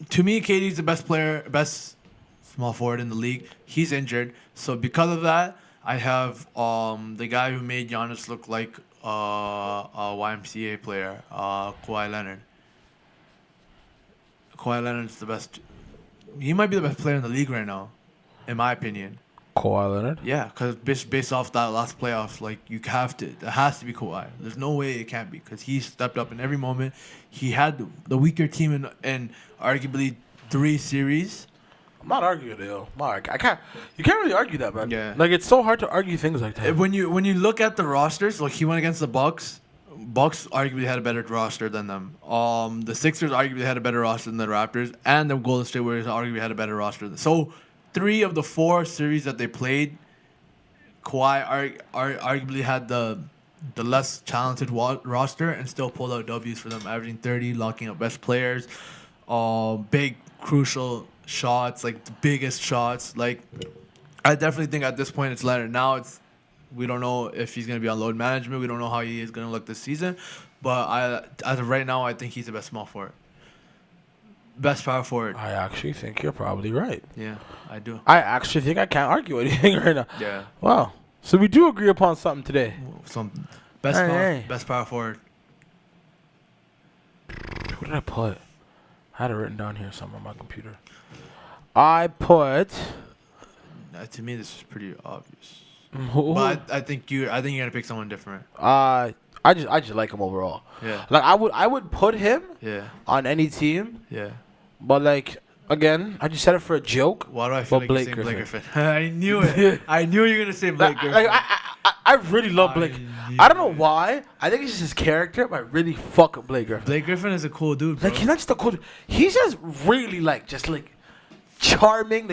To me, KD's the best small forward in the league. He's injured, so because of that, I have the guy who made Giannis look like a YMCA player, Kawhi Leonard. Kawhi Leonard's the best. He might be the best player in the league right now, in my opinion. Kawhi Leonard? Yeah, because based off that last playoff, like it has to be Kawhi. There's no way it can't be because he stepped up in every moment. He had the weaker team in arguably 3 series. I'm not arguing, yo. Mark, I can't. You can't really argue that, man. Yeah. Like it's so hard to argue things like that. When you look at the rosters, like he went against the Bucks. Bucks arguably had a better roster than them. The Sixers arguably had a better roster than the Raptors, and the Golden State Warriors arguably had a better roster. So 3 of the 4 series that they played, Kawhi arguably had the less talented roster and still pulled out W's for them, averaging 30, locking up best players, big crucial shots, like the biggest shots. Like I definitely think at this point it's Leonard. Now we don't know if he's gonna be on load management. We don't know how he is gonna look this season. But as of right now, I think he's the best small forward. best power forward. I actually think you're probably right. Yeah, I do. I actually think I can't argue anything right now. Yeah. Wow. So we do agree upon something today. Some Hey. best power forward. What did I put? I had it written down here somewhere on my computer. I put. To me, this is pretty obvious. Who? But I think you're gonna pick someone different. I just like him overall. Yeah. Like I would put him Yeah. on any team, Yeah. but like again, I just said it for a joke. Why do I feel But like you're saying Blake Griffin? I knew it. I knew you were gonna say Blake Griffin. Like, I really love Blake. I don't know why. I think it's just his character, but I really fuck with Blake Griffin. Blake Griffin is a cool dude, bro. Like he's not just a cool. He's just really like charming,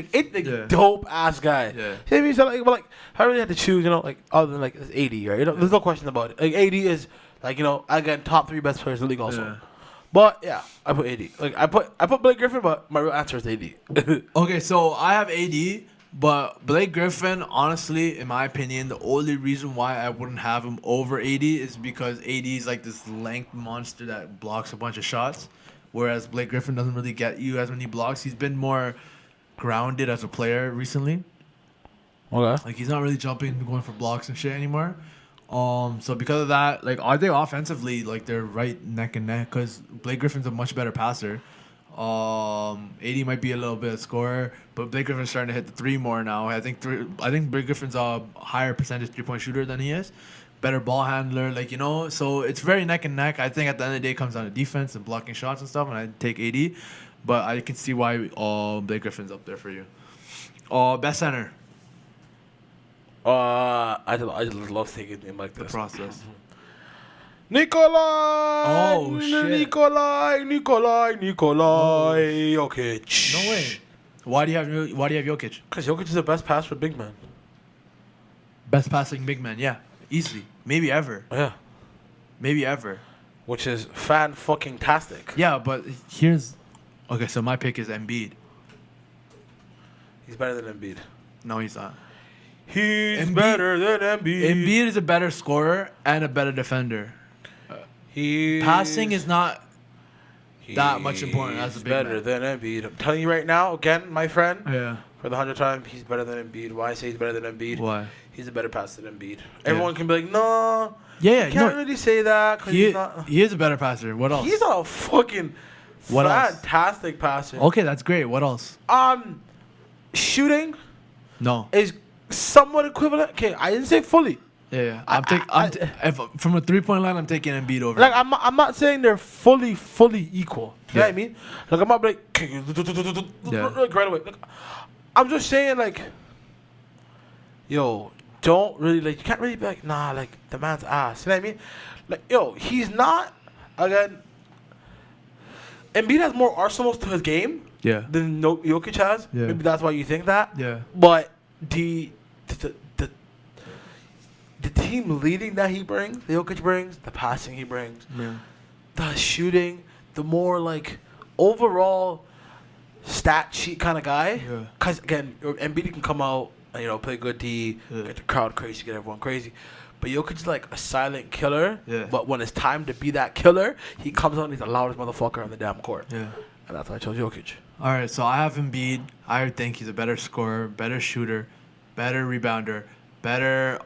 dope ass guy. Yeah. You know what I mean? So like, but like, I really had to choose, like other than like it's AD, right? There's no question about it. Like AD is like again top 3 best players in the league also. Yeah. But yeah, I put AD. Like I put Blake Griffin, but my real answer is AD. Okay, so I have AD, but Blake Griffin, honestly, in my opinion, the only reason why I wouldn't have him over AD is because AD is like this length monster that blocks a bunch of shots, whereas Blake Griffin doesn't really get you as many blocks. He's been more grounded as a player recently. Okay. Like he's not really jumping and going for blocks and shit anymore. So because of that, like I think offensively, like they're right neck and neck because Blake Griffin's a much better passer. AD might be a little bit of scorer, but Blake Griffin's starting to hit the 3 more now. I think Blake Griffin's a higher percentage 3-point shooter than he is. Better ball handler, so it's very neck and neck. I think at the end of the day it comes down to defense and blocking shots and stuff, and I take AD. But I can see why Blake Griffin's up there for you. Best center. I just love taking him like The this. process. Nikolai! Oh, shit. Nikolai! Jokic. No way. Why do you have Jokic? Because Jokic is the best passer for big man. Best passing big man, yeah. Easily. Maybe ever. Yeah. Maybe ever. Which is fan-fucking-tastic. Yeah, but here's... Okay, so my pick is Embiid. He's better than Embiid. No, he's not. He's better than Embiid. Embiid is a better scorer and a better defender. Passing is not that much important as a big better man. than Embiid. I'm telling you right now, again, my friend, Yeah. for the 100th time, he's better than Embiid. Why I say he's better than Embiid? Why? He's a better passer than Embiid. Everyone can be like, no, Yeah, you can't really say that because he's not. He is a better passer. What else? He's a fucking fantastic passer. Okay, that's great. What else? Shooting No. is somewhat equivalent. Okay, I didn't say fully. Yeah. If from a 3-point line, I'm taking Embiid over. Like I'm not saying they're fully equal. You know what I mean? Like I'm not like like right away. Like, I'm just saying like, yo, don't really you can't really be like like the man's ass. You know what I mean? Like yo, he's not again. Embiid has more arsenals to his game. Yeah. Than Jokic has. Yeah. Maybe that's why you think that. Yeah. But the team leading that he brings, the Jokic brings, the passing he brings, the shooting, the more overall stat sheet kind of guy. Yeah. Because again, Embiid can come out and play good D, get the crowd crazy, get everyone crazy. But Jokic is like a silent killer. Yeah. But when it's time to be that killer, he comes out and he's the loudest motherfucker on the damn court. Yeah. And that's why I chose Jokic. All right, so I have Embiid. I think he's a better scorer, better shooter, better rebounder, better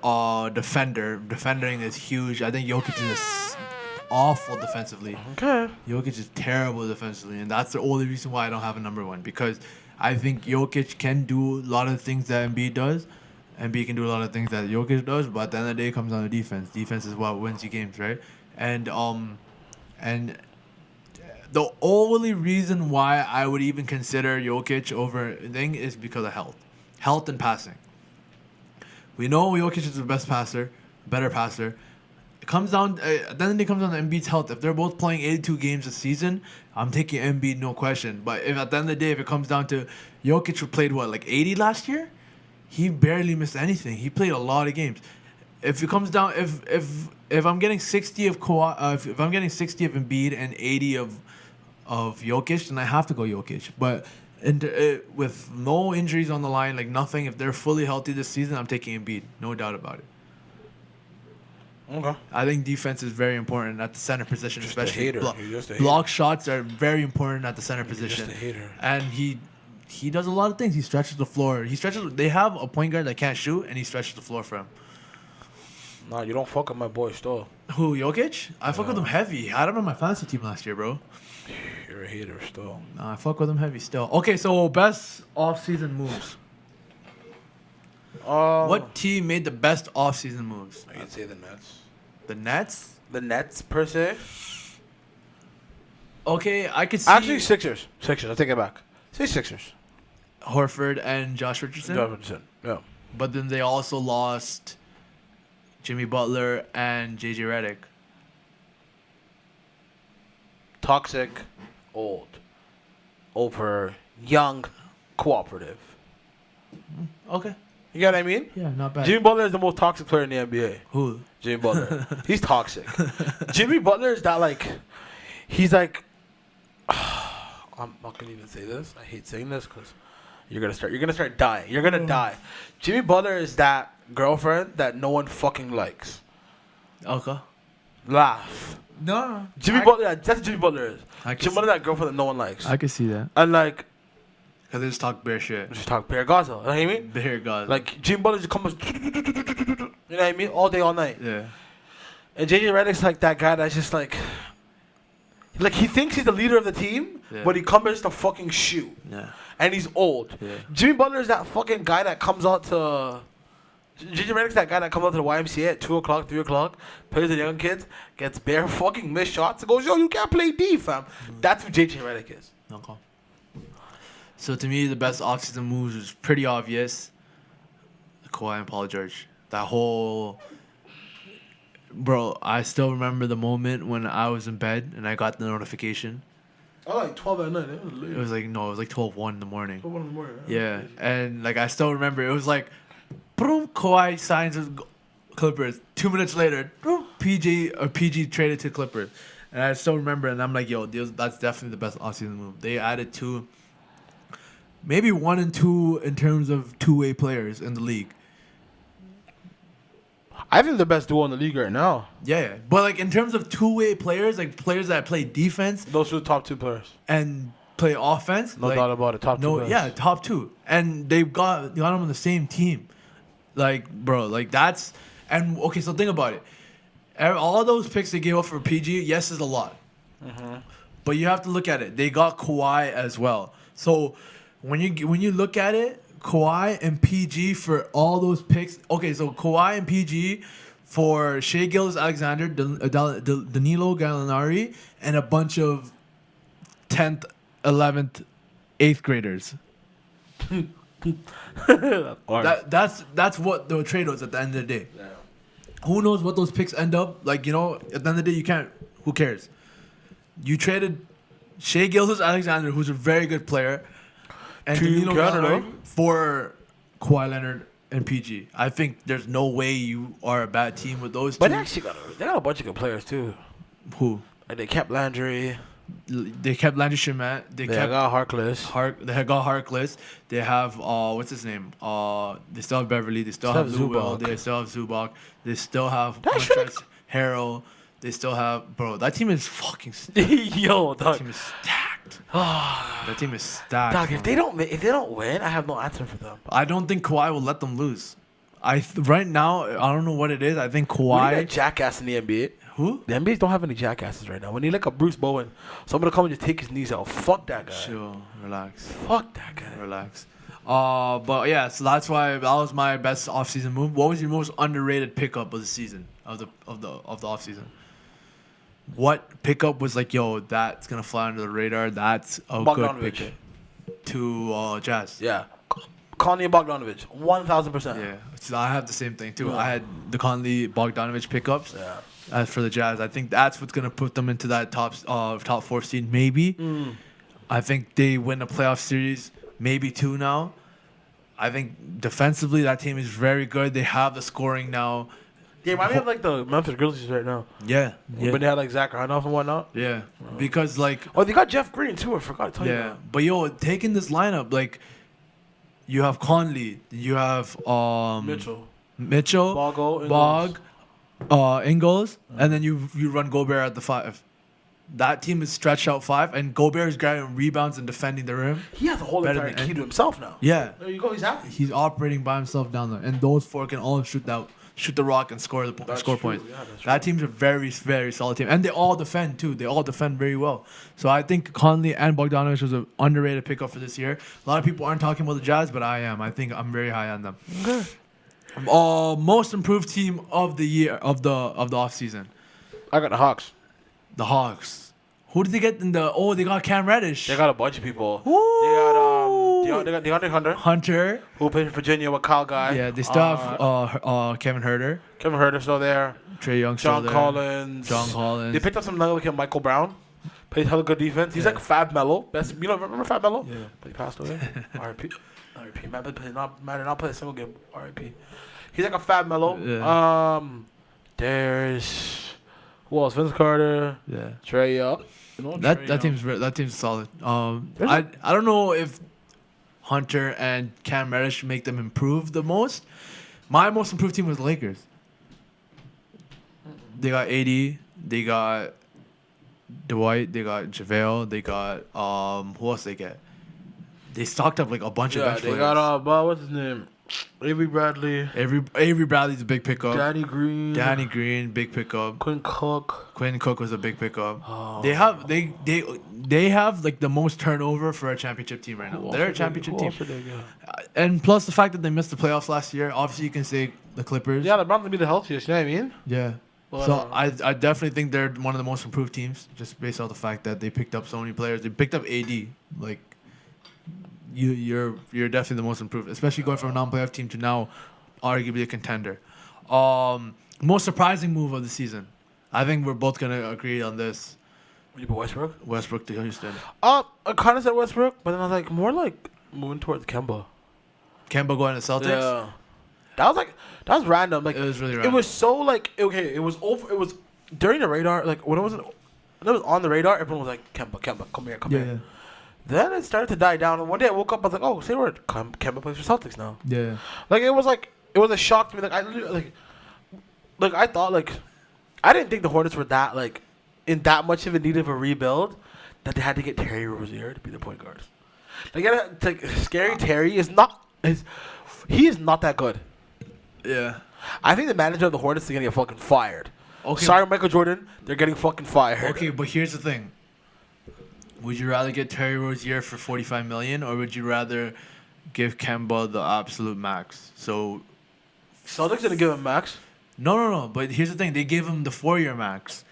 defender. Defending is huge. I think Jokic is awful defensively. Okay. Jokic is terrible defensively, and that's the only reason why I don't have a number 1, because I think Jokic can do a lot of things that Embiid does. Embiid can do a lot of things that Jokic does, but at the end of the day, it comes down to defense. Defense is what wins you games, right? And the only reason why I would even consider Jokic over thing is because of health and passing. We know Jokic is the best passer, better passer. It comes down at the end of the day, it comes down to Embiid's health. If they're both playing 82 games a season, I'm taking Embiid, no question. But if at the end of the day, if it comes down to Jokic played 80 last year, he barely missed anything. He played a lot of games. If it comes down, if I'm getting 60 of if I'm getting 60 of Embiid and 80 of Jokic, then I have to go Jokic. But with no injuries on the line, nothing, if they're fully healthy this season, I'm taking Embiid. No doubt about it. Okay. I think defense is very important at the center position, Just especially. a hater. You're just a hater. Block shots are very important at the center You're position. just a hater. And he does a lot of things. He stretches the floor. They have a point guard that can't shoot, and he stretches the floor for him. Nah, you don't fuck with my boy still. Who, Jokic? I fuck with him heavy. I had him on my fantasy team last year, bro. You're a hater still. Nah, I fuck with him heavy still. Okay, so best off-season moves. What team made the best off-season moves? I can say the Nets. The Nets? The Nets, per se? Okay, I could see... Actually, Sixers. Sixers, I take it back. Say Sixers. Horford and Josh Richardson? Yeah. But then they also lost Jimmy Butler and JJ Redick. Toxic, old. Over young, cooperative. Okay. You get what I mean? Yeah, not bad. Jimmy Butler is the most toxic player in the NBA. Who? Jimmy Butler. He's toxic. Jimmy Butler is that like, he's like, I'm not gonna even say this. I hate saying this because you're gonna start dying. You're gonna die. Jimmy Butler is that girlfriend that no one fucking likes. Okay. Laugh. No. Jimmy Butler. That's what Jimmy Butler is. Jimmy see- Butler, that girlfriend that no one likes. I can see that. And like, Because they just talk bare shit. just talk bare Gaza. You know what I mean? Bare God. Like Jimmy Butler just comes, you know what I mean, all day, all night. Yeah. And JJ Redick's like that guy that's just like he thinks he's the leader of the team, Yeah. but he comes to fucking shoot. Yeah. And he's old. Yeah. Jimmy Butler's that fucking guy that comes out to. JJ Redick's that guy that comes out to the YMCA at 2 o'clock, 3 o'clock, plays with the young kids, gets bare fucking missed shots, and goes, yo, you can't play D, fam. That's who JJ Redick is. Okay. So to me, the best offseason moves was pretty obvious. Kawhi and Paul George. That whole... Bro, I still remember the moment when I was in bed and I got the notification. Oh, like 12 at night. It was like 12:01 in the morning. 12 in the morning. Yeah, and like I still remember it was like, boom, Kawhi signs with Clippers. 2 minutes later, boom, PG traded to Clippers, and I still remember. And I'm like, yo, that's definitely the best offseason move. They added two, maybe 1 and 2 in terms of two-way players in the league. I think the best duo in the league right now. Yeah, but like in terms of two-way players, like players that play defense, Those are the top 2 players. and play offense. No like, doubt about it. Top 2 players. Yeah, top 2, and they got them on the same team. Like, bro, like that's and okay. So think about it. All those picks they gave up for PG, yes, is a lot. But you have to look at it. They got Kawhi as well. So when you look at it, Kawhi and PG for all those picks. Okay, so Kawhi and PG for Shai Gilgeous-Alexander, Danilo Gallinari, and a bunch of 10th, 11th, 8th graders. That's what the trade was at the end of the day. Yeah. Who knows what those picks end up? Like, you know, at the end of the day, you can't. Who cares? You traded Shai Gilgeous-Alexander, who's a very good player, and To Danilo Canada. Gallinari for Kawhi Leonard and PG. I think there's no way you are a bad team with those two. But they actually got a bunch of good players too. Who? Like they kept Landry. They kept Landry Shamet. They got Harkless. They had got Harkless. They have what's his name? They still have Beverly. They still have Lou Will. They still have Zubac. They still have Montrezl Harrell. They still have that team is fucking stacked. Yo, That dog. team is stacked. That team is stacked. Dog, man. if they don't win, I have no answer for them. I don't think Kawhi will let them lose. Right now, I don't know what it is. I think We got a Kawhi. jackass in the NBA. Who? The NBA don't have any jackasses right now. When you look at Bruce Bowen, somebody come and just take his knees out. Fuck that guy. Chill, relax. Fuck that guy. Relax. But yeah, so that's why that was my best offseason move. What was your most underrated pickup of the season of the offseason? What pickup was like, yo, that's gonna fly under the radar? That's a good Bogdanovich. pickup to Jazz. Yeah. Conley and Bogdanovich, 1,000%. Yeah, so I have the same thing too. I had the Conley Bogdanovich pickups. Yeah. As for the Jazz, I think that's what's gonna put them into that top 4 seed, maybe. I think they win a playoff series, maybe 2 now. I think defensively that team is very good. They have the scoring now. Yeah, remind me of like the Memphis Grizzlies right now. Yeah, When they had like Zach Randolph and whatnot. yeah. Because like, Oh, they got Jeff Green too. I forgot to tell you yeah, that. but yo, taking this lineup, like, you have Conley, you have Mitchell. Mitchell, Boggle. Bog, Ingles, and then you run Gobert at the 5. That team is stretched out 5, and Gobert is grabbing rebounds and defending the rim. He has the whole entire key to himself now. Yeah. There you go. He's happy. He's operating by himself down there, and those 4 can all shoot the rock and score points. Yeah, that team's a very, very solid team, and they all defend too. They all defend very well. So I think Conley and Bogdanovic was an underrated pickup for this year. A lot of people aren't talking about the Jazz, but I am. I think I'm very high on them. Okay. Most improved team of the year of the offseason. I got the Hawks. The Hawks. Who did they get in the? Oh, they got Cam Reddish. They got a bunch of people. Ooh. They got DeAndre Hunter, who played in Virginia with Kyle Guy. Yeah, they still have Kevin Herter. Kevin Herter still there. Trey Young still there. John Collins. They picked up some like Michael Brown. Played hella good defense. He's like Fab Melo. Best, remember Fab Melo? Yeah. But he passed away. R.I.P. R.I.P. Man, not play a single game. R.I.P. He's like a Fab Melo. Yeah. There's who else? Vince Carter. Yeah. Trey Young. That team's solid. I don't know if Hunter and Cam Reddish make them improve the most. My most improved team was the Lakers. They got AD. They got Dwight. They got JaVale. They got who else they get? They stocked up like a bunch of bench players. They got what's his name? Avery Bradley. Avery Bradley's a big pickup. Danny Green, big pickup. Quinn Cook was a big pickup. Oh. They have like the most turnover for a championship team right now. They're a championship team. And plus the fact that they missed the playoffs last year, obviously you can say the Clippers. Yeah, LeBron's gonna be the healthiest. You know what I mean? Yeah. But, so I definitely think they're one of the most improved teams, just based off the fact that they picked up so many players. They picked up AD. Like you're definitely the most improved, especially going from a non-playoff team to now arguably a contender. Most surprising move of the season. I think we're both gonna agree on this. You put Westbrook? Westbrook to Houston. I kind of said Westbrook, but then I was like more like moving towards Kemba. Kemba going to Celtics. Yeah. That was random. Like it was really random. It was so like okay. It was over. It was during the radar. Like when it was on the radar, everyone was like Kemba, come here. Yeah. Then it started to die down. And one day I woke up, I was like, oh, say word, Kemba plays for Celtics now. Yeah. Like it was a shock to me. Like I literally like I thought like I didn't think the Hornets were that like in that much of a need of a rebuild that they had to get Terry Rozier to be the point guard. Like Scary Terry is not that good. Yeah. I think the manager of the Hornets is gonna get fucking fired. Okay. Sorry, Michael Jordan, they're getting fucking fired. Okay, but here's the thing. Would you rather get Terry Rozier for $45 million, or would you rather give Kemba the absolute max? So, Celtics didn't give him max. No. But here's the thing: they gave him the 4-year max.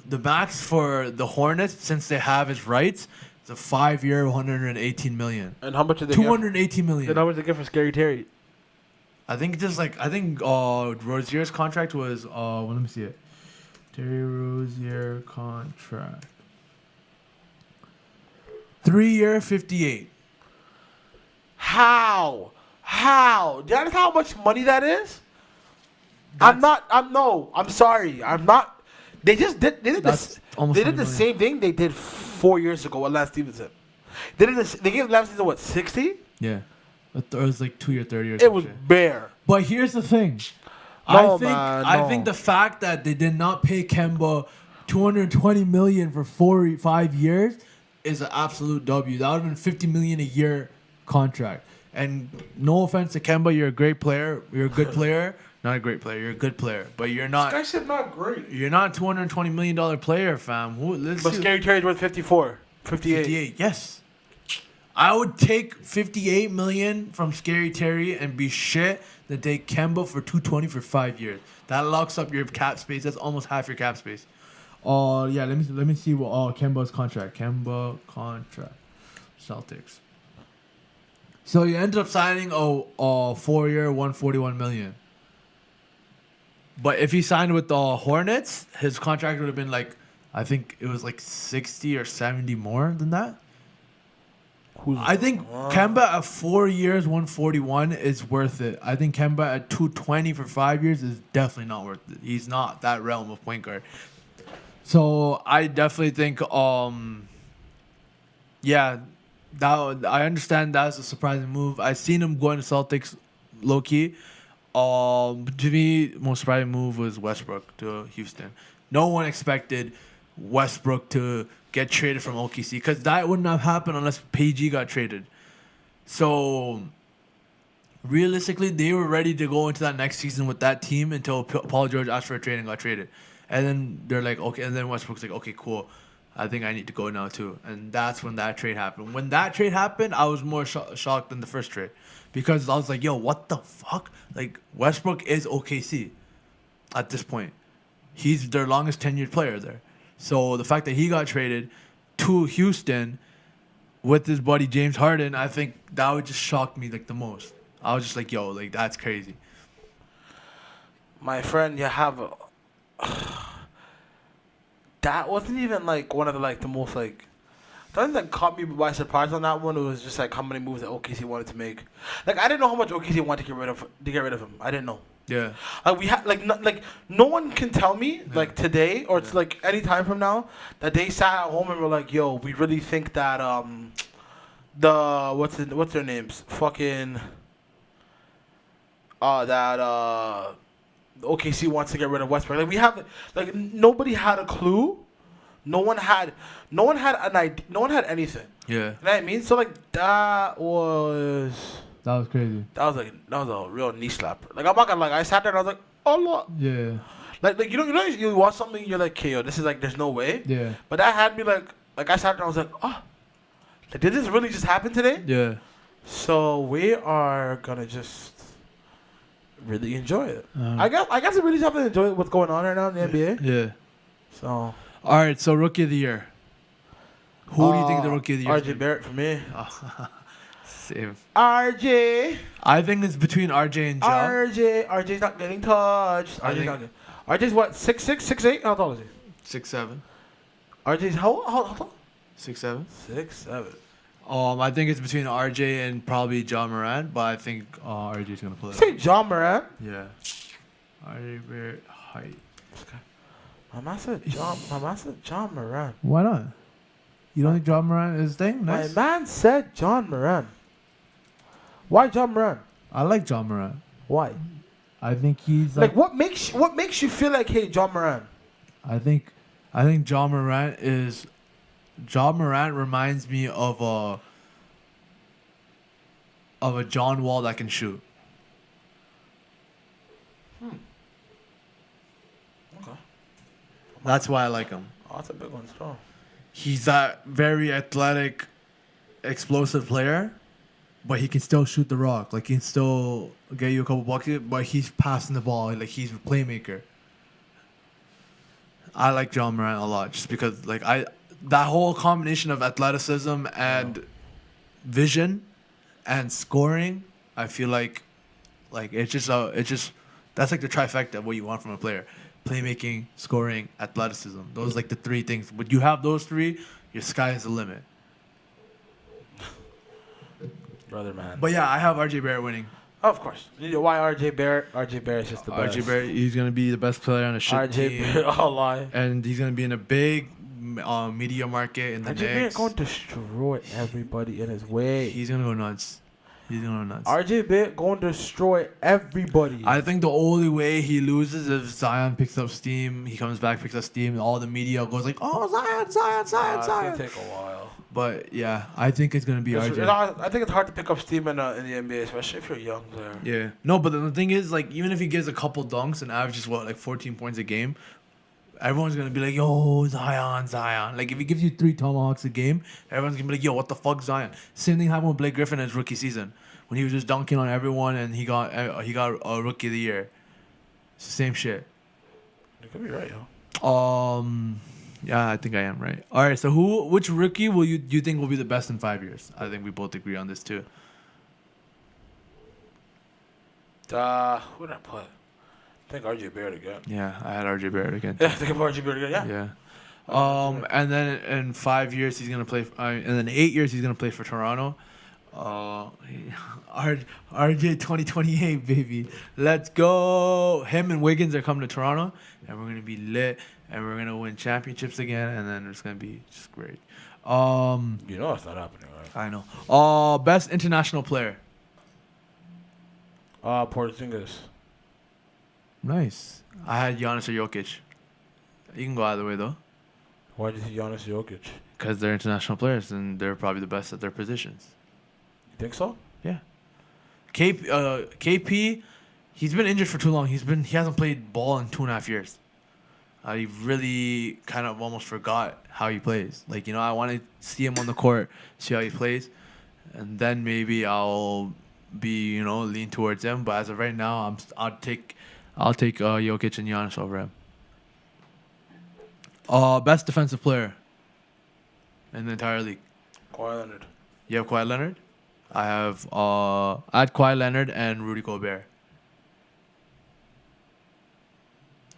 The max for the Hornets, since they have his rights, is a 5-year, $118 million. And how much did they? $218 million. Then how much did they get for Scary Terry? I think Rozier's contract was let me see it. Terry Rozier contract. 3-year, 58. How? Do you know how much money that is? I'm sorry. I'm not. They just did. They did this. They did the same thing they did 4 years ago with Lance Stevenson. They did this. They gave Lance Stevenson what, 60? Yeah, it was like 2-year, 30 years. It was bare. But here's the thing. I think the fact that they did not pay Kemba $220 million for 5 years is an absolute W. That would have been $50 million a year contract. And no offense to Kemba, you're a great player. You're a good player. Not a great player. You're a good player, but you're not. This guy said not great. You're not a $220 million player, fam. But Scary Terry's worth 54, 58. Yes. I would take $58 million from Scary Terry and be shit than take Kemba for $220 for 5 years. That locks up your cap space. That's almost half your cap space. Yeah. Let me see what Kemba's contract. Kemba contract. Celtics. So you ended up signing a 4-year, $141 million. But if he signed with the Hornets, his contract would have been like, I think it was like 60 or 70 more than that. I think Kemba at 4 years, 141 is worth it. I think Kemba at 220 for 5 years is definitely not worth it. He's not that realm of point guard. So I definitely think, I understand that's a surprising move. I've seen him going to Celtics low key. To me, most surprising move was Westbrook to Houston. No one expected Westbrook to get traded from OKC because that wouldn't have happened unless PG got traded. So realistically, they were ready to go into that next season with that team until Paul George asked for a trade and got traded. And then they're like, okay. And then Westbrook's like, okay, cool. I think I need to go now too. And that's when that trade happened. When that trade happened, I was more shocked than the first trade. Because I was like, yo, what the fuck? Like, Westbrook is OKC at this point. He's their longest tenured player there. So the fact that he got traded to Houston with his buddy James Harden, I think that would just shock me like the most. I was just like, yo, like that's crazy. My friend, you have that wasn't even like one of the most like. The thing that caught me by surprise on that one was just like how many moves that OKC wanted to make. Like I didn't know how much OKC wanted to get rid of him. I didn't know. Yeah. We had no one can tell me like today or it's like any time from now that they sat at home and were like, yo, we really think that what's their names? Fucking OKC wants to get rid of Westbrook. Like we have like nobody had a clue. No one had an idea. No one had anything. Yeah. You know what I mean? So like that was crazy. That was a real knee slapper. Like I'm not gonna lie, I sat there and I was like, oh look. Yeah. Like you watch something and you're like, okay, yo, this is like there's no way. Yeah. But that had me like I sat there and I was like, oh, like did this really just happen today? Yeah. So we are gonna just really enjoy it. I guess we really have to enjoy what's going on right now in the NBA. Yeah. So. All right, so Rookie of the Year. Who do you think the Rookie of the Year is? RJ Barrett for me. Same. RJ. I think it's between RJ and Ja. RJ's not getting touched. RJ's what, 6'6", 6'8"? How tall is he? 6'7". RJ's how tall? 6'7". 6'7". I think it's between RJ and probably Ja Morant, but I think RJ's gonna pull it. Say Ja Morant. Yeah. RJ Barrett height. Okay. My master John Moran. Why not? You don't think John Moran is thing? Nice. My man said John Moran. Why John Moran? I like John Moran. Why? I think he's like what makes you feel like, hey, John Moran? I think John Moran reminds me of a John Wall that can shoot. That's why I like him. Oh, that's a big one, strong. He's that very athletic, explosive player, but he can still shoot the rock. Like, he can still get you a couple buckets, but he's passing the ball. Like, he's a playmaker. I like John Morant a lot just because, that whole combination of athleticism and vision and scoring, I feel like it's just that's like the trifecta of what you want from a player. Playmaking, scoring, athleticism. Those are like the three things. But you have those three, your sky is the limit. Brother, man. But yeah, I have RJ Barrett winning. Oh, of course. Why RJ Barrett? RJ Barrett's just the best. RJ Barrett, he's going to be the best player on a shit team. RJ Barrett, I'll lie. And he's going to be in a big media market in the Knicks. RJ Barrett going to destroy everybody in his way. He's going to go nuts. RJ Barrett going to destroy everybody. I think the only way he loses is if Zion picks up steam. He comes back, picks up steam, and all the media goes like, "Oh, Zion!" It's gonna take a while. But yeah, I think it's gonna be RJ. I think it's hard to pick up steam in the NBA, especially if you're a young player. Yeah. No, but the thing is, like, even if he gives a couple dunks and averages 14 points a game, everyone's gonna be like, "Yo, Zion!" Like, if he gives you 3 tomahawks a game, everyone's gonna be like, "Yo, what the fuck, Zion?" Same thing happened with Blake Griffin in his rookie season when he was just dunking on everyone and he got a Rookie of the Year. It's the same shit. You could be right, yo. Yeah, I think I am right. All right, so which rookie do you think will be the best in 5 years? I think we both agree on this too. Who did I put? I think RJ Barrett again. Yeah, I had RJ Barrett again. Yeah, I think RJ Barrett again. Yeah. And then in 5 years he's gonna play, and then 8 years he's gonna play for Toronto. RJ 2028, baby. Let's go. Him and Wiggins are coming to Toronto, and we're gonna be lit, and we're gonna win championships again, and then it's gonna be just great. You know it's not happening, right? I know. Best international player. Porzingis. Nice. I had Giannis or Jokic. You can go either way though, Why did you Giannis Jokic? because they're international players and they're probably the best at their positions. You think so? Yeah. KP, he's been injured for too long. He hasn't played ball in 2.5 years. I really kind of almost forgot how he plays. Like, I want to see him on the court, see how he plays, and then maybe I'll be, lean towards him. But as of right now, I'll take Jokic and Giannis over him. Best defensive player in the entire league. Kawhi Leonard. You have Kawhi Leonard? I have Kawhi Leonard and Rudy Gobert.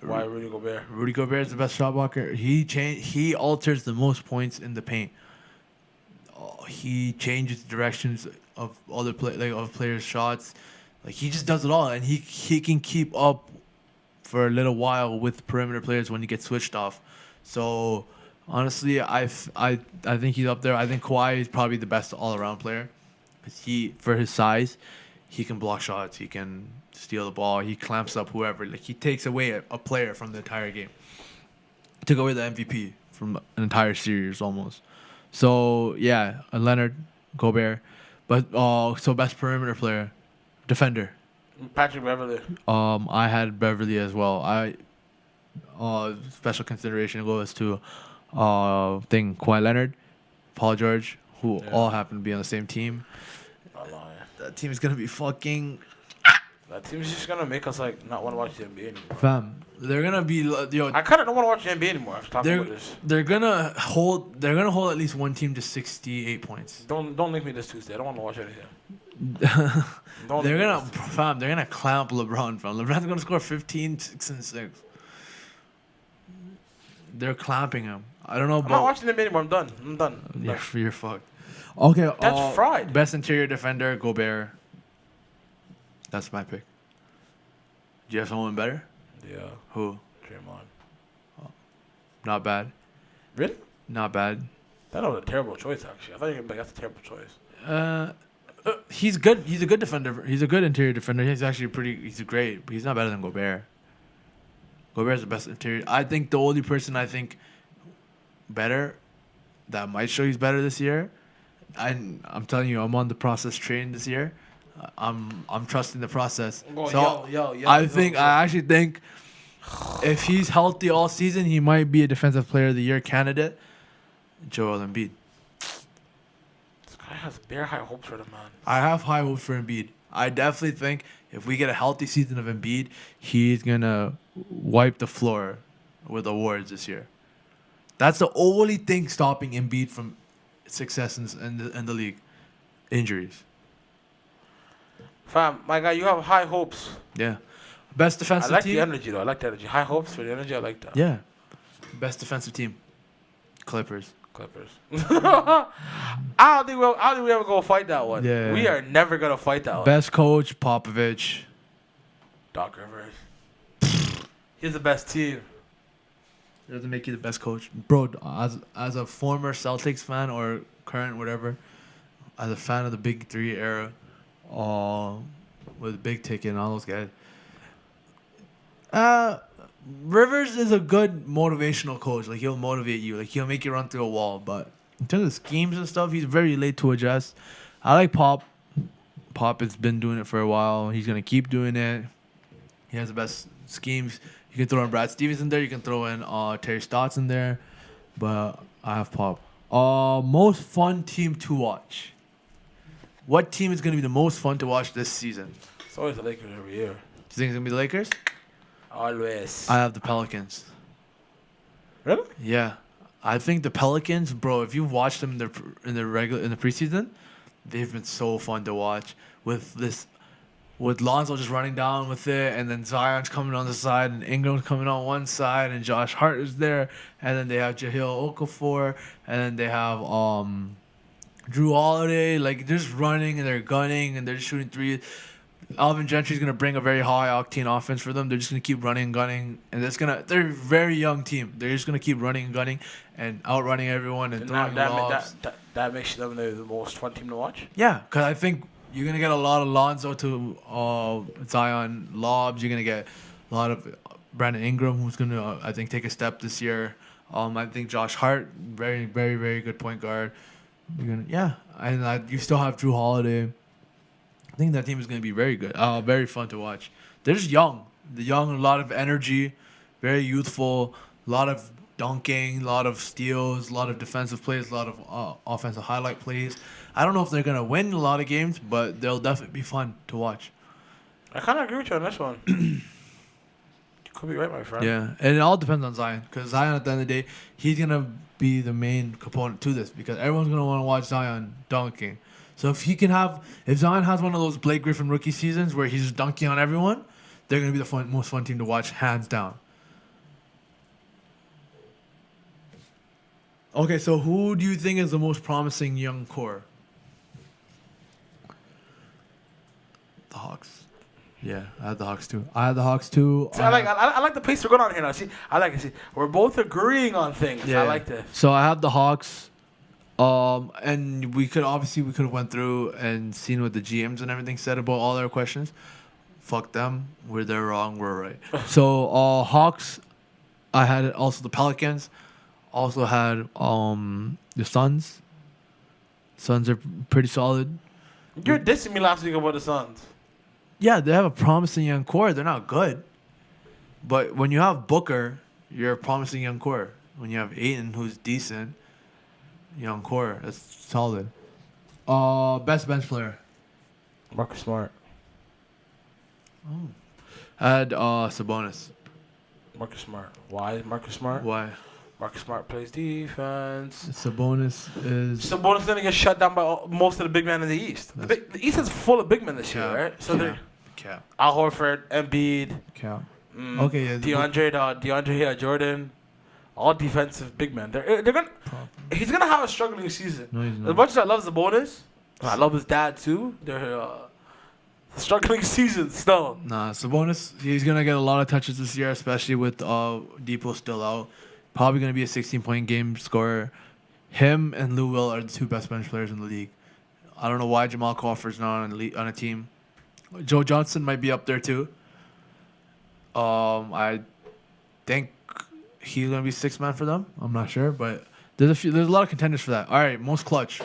Why Rudy Gobert? Rudy Gobert is the best shot blocker. He alters the most points in the paint. He changes directions of other of players' shots. Like, he just does it all, and he can keep up for a little while with perimeter players when he gets switched off. So honestly, I think he's up there. I think Kawhi is probably the best all around player. For his size, he can block shots. He can steal the ball. He clamps up whoever. Like, he takes away a player from the entire game. Took away the MVP from an entire series almost. So yeah, Leonard, Gobert, but so best perimeter player, defender. Patrick Beverly. I had Beverly as well. Special consideration goes to Kawhi Leonard, Paul George, who all happen to be on the same team. That team is gonna be fucking. That team is just gonna make us not want to watch the NBA anymore. Fam, they're gonna be I kind of don't want to watch the NBA anymore after talking about this. They're gonna hold at least one team to 68 points. Don't link me this Tuesday. I don't want to watch anything. They're gonna clamp LeBron, fam. LeBron's gonna score 15, 6, and 6. They're clamping him. I don't know about. I'm not watching the NBA anymore. I'm done. You're fucked. Okay. That's fried. Best interior defender, Gobert. That's my pick. Do you have someone better? Yeah. Who? Draymond. Oh, not bad. Really? Not bad. That was a terrible choice, actually. I thought you were going to be that's a terrible choice. He's good. He's a good defender. He's a good interior defender. He's actually he's great, but he's not better than Gobert. Gobert's the best interior. I think the only person I think better that might show he's better this year, and I'm telling you, I'm on the process train this year. I'm trusting the process. I actually think if he's healthy all season, he might be a defensive player of the year candidate. Joel Embiid. This guy has bare high hopes for the man. I have high hopes for Embiid. I definitely think if we get a healthy season of Embiid, he's gonna wipe the floor with awards this year. That's the only thing stopping Embiid from success in the league. Injuries. Fam, my guy, you have high hopes. Yeah. Best defensive team. I like the energy, though. I like the energy. High hopes for the energy. I like that. Yeah. Best defensive team. Clippers. I don't think we ever go fight that one. Yeah. We are never gonna fight that one. Best coach, Popovich. Doc Rivers. He's the best team. It doesn't make you the best coach, bro. As a former Celtics fan or current whatever, as a fan of the Big Three era, with Big Ticket and all those guys. Rivers is a good motivational coach. Like, he'll motivate you. Like, he'll make you run through a wall. But in terms of schemes and stuff, he's very late to adjust. I like Pop. Pop has been doing it for a while. He's going to keep doing it. He has the best schemes. You can throw in Brad Stevens in there. You can throw in Terry Stotts in there. But I have Pop. Most fun team to watch. What team is going to be the most fun to watch this season? It's always the Lakers every year. Do you think it's going to be the Lakers? Always. I have the Pelicans. Really? Yeah. I think the Pelicans, bro, if you've watched them in the preseason, they've been so fun to watch with Lonzo just running down with it, and then Zion's coming on the side, and Ingram's coming on one side, and Josh Hart is there, and then they have Jahlil Okafor, and then they have Drew Holiday, like, just running and they're gunning and they're just shooting threes. Alvin Gentry's gonna bring a very high octane offense for them. They're just gonna keep running and gunning, and they're a very young team. They're just gonna keep running and gunning and outrunning everyone and throwing lobs. That makes them the most fun team to watch. Yeah, because I think you're gonna get a lot of Lonzo to Zion lobs. You're gonna get a A lot of Brandon Ingram, who's going to, I think, take a step this year. I think Josh Hart, very, very, very good point guard. And you still have Drew Holiday. I think that team is going to be very good. Very fun to watch. They're just young. They're young, a lot of energy, very youthful, a lot of dunking, a lot of steals, a lot of defensive plays, a lot of offensive highlight plays. I don't know if they're going to win a lot of games, but they'll definitely be fun to watch. I kind of agree with you on this one. You could be right, my friend. Yeah, and it all depends on Zion, because Zion, at the end of the day, he's going to be the main component to this, because everyone's going to want to watch Zion dunking. So if Zion has one of those Blake Griffin rookie seasons where he's just dunking on everyone, they're going to be the most fun team to watch, hands down. Okay, so who do you think is the most promising young core? The Hawks. Yeah, I had the Hawks too. See, I like the pace we're going on here now. See, I like it. See, we're both agreeing on things. Yeah. I like this. So I have the Hawks. And we could have went through and seen what the GMs and everything said about all their questions. Fuck them. They're wrong. We're right. So Hawks. I had also the Pelicans. Also had the Suns. Suns are pretty solid. You were dissing me last week about the Suns. Yeah, they have a promising young core. They're not good. But when you have Booker, you're a promising young core. When you have Ayton, who's decent, young core, that's solid. Best bench player. Marcus Smart. Oh. I had Sabonis. Marcus Smart. Why Marcus Smart? Why? Marcus Smart plays defense. Sabonis gonna get shut down by most of the big men in the East. The East is full of big men this year, right? So they're Al Horford, Embiid, okay, yeah, DeAndre Jordan, all defensive big men. They're gonna. He's gonna have a struggling season. No, he's not. As much as I love Sabonis, I love his dad too. They're struggling season still. Nah, Sabonis, he's gonna get a lot of touches this year, especially with Depot still out. Probably going to be a 16-point game scorer. Him and Lou Will are the two best bench players in the league. I don't know why Jamal Crawford's not on a team. Joe Johnson might be up there too. I think he's going to be sixth man for them. I'm not sure, but there's a lot of contenders for that. All right, most clutch.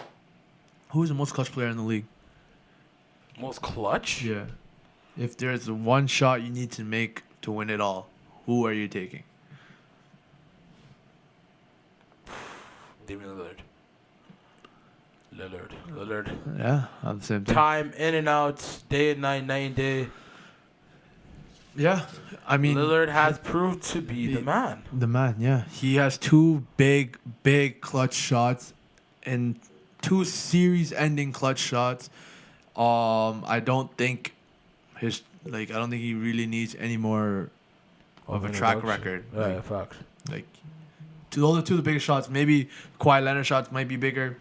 Who's the most clutch player in the league? Most clutch? Yeah. If there's one shot you need to make to win it all, who are you taking? Damian Lillard. Yeah, I'm the same thing. Time in and out, day and night, night and day. Yeah, I mean Lillard has proved to be the man. The man, yeah. He has two big clutch shots and two series-ending clutch shots. I don't think he really needs any more of a track record. Yeah, facts. Those are two of the biggest shots. Maybe Kawhi Leonard shots might be bigger.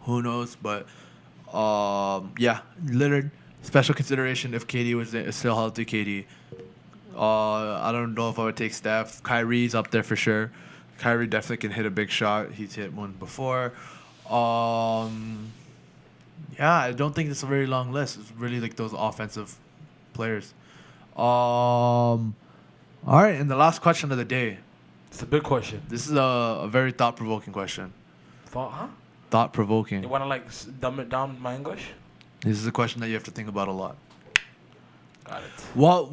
Who knows? But Lillard, special consideration if KD was still healthy. KD. I don't know if I would take Steph. Kyrie's up there for sure. Kyrie definitely can hit a big shot. He's hit one before. I don't think it's a very long list. It's really those offensive players. All right, and the last question of the day. It's a big question. This is a very thought-provoking question. Thought-provoking. You want to dumb it down my English? This is a question that you have to think about a lot. Got it. What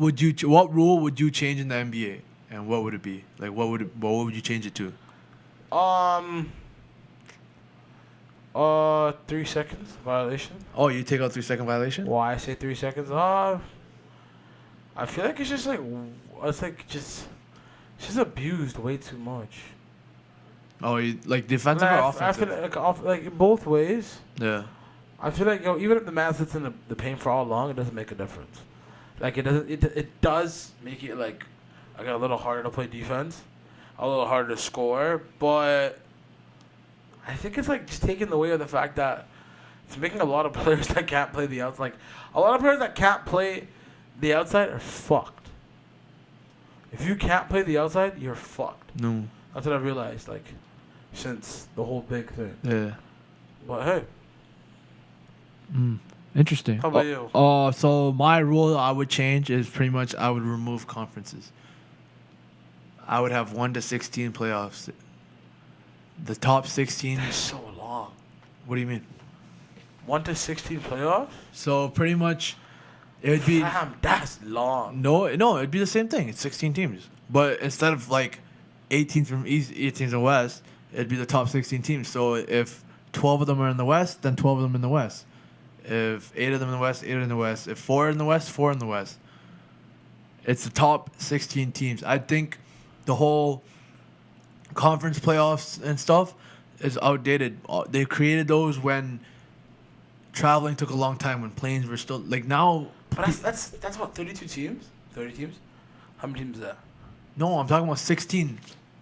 rule would you change in the NBA, and what would it be? What would you change it to? 3 seconds violation. Oh, you take out 3 second violation? Why I say 3 seconds? I feel like it's just she's abused way too much. Oh, defensive or offensive? I feel like both ways. Yeah. I feel like even if the man sits in the paint for all long, it doesn't make a difference. It does make it a little harder to play defense, a little harder to score, but I think it's just taking away of the fact that it's making a lot of players that can't play the outside. A lot of players that can't play the outside are fucked. If you can't play the outside, you're fucked. No. That's what I realized, since the whole big thing. Yeah. But hey. Interesting. How about you? So my rule I would change is pretty much I would remove conferences. I would have 1 to 16 playoffs. The top 16. That's so long. What do you mean? 1 to 16 playoffs? So pretty much, it would be Damn, that's long. no, it'd be the same thing. It's 16 teams, but instead of like 8 teams from East, 8 teams in West, it'd be the top 16 teams. So if 12 of them are in the West, then 12 of them in the West. If 8 of them in the West, 8 in the West. If 4 in the West, 4 in the West. It's the top 16 teams. I think the whole conference playoffs and stuff is outdated. They created those when traveling took a long time, when planes were still like now. But that's what, 32 teams? 30 teams? How many teams is that? No, I'm talking about 16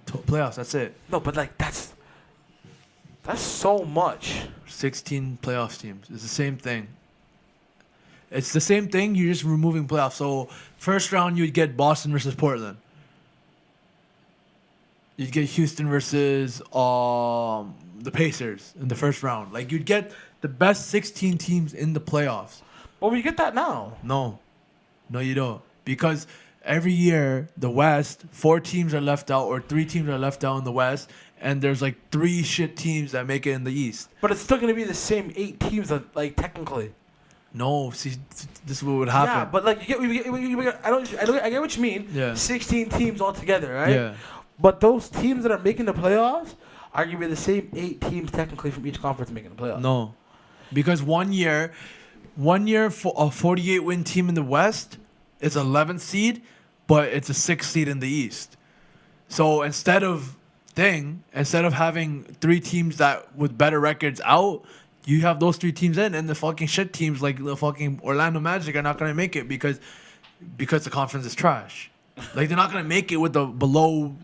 playoffs. That's it. No, but like that's so much. 16 playoffs teams. It's the same thing. It's the same thing. You're just removing playoffs. So first round, you'd get Boston versus Portland. You'd get Houston versus the Pacers in the first round. Like you'd get the best 16 teams in the playoffs. Well, we get that now. No, you don't. Because every year, the West, 4 teams are left out or 3 teams are left out in the West, and there's like 3 shit teams that make it in the East. But it's still going to be the same 8 teams, that, like, technically. No, see, this is what would happen. Yeah, but like, I get what you mean. Yeah. 16 teams altogether, right? Yeah. But those teams that are making the playoffs are going to be the same 8 teams technically from each conference making the playoffs. No. Because one year for a 48 win team in the West is 11th seed, but it's a 6th seed in the East. So instead of having 3 teams that with better records out, you have those 3 teams in, and the fucking shit teams like the fucking Orlando Magic are not gonna make it because the conference is trash. Like they're not gonna make it with the below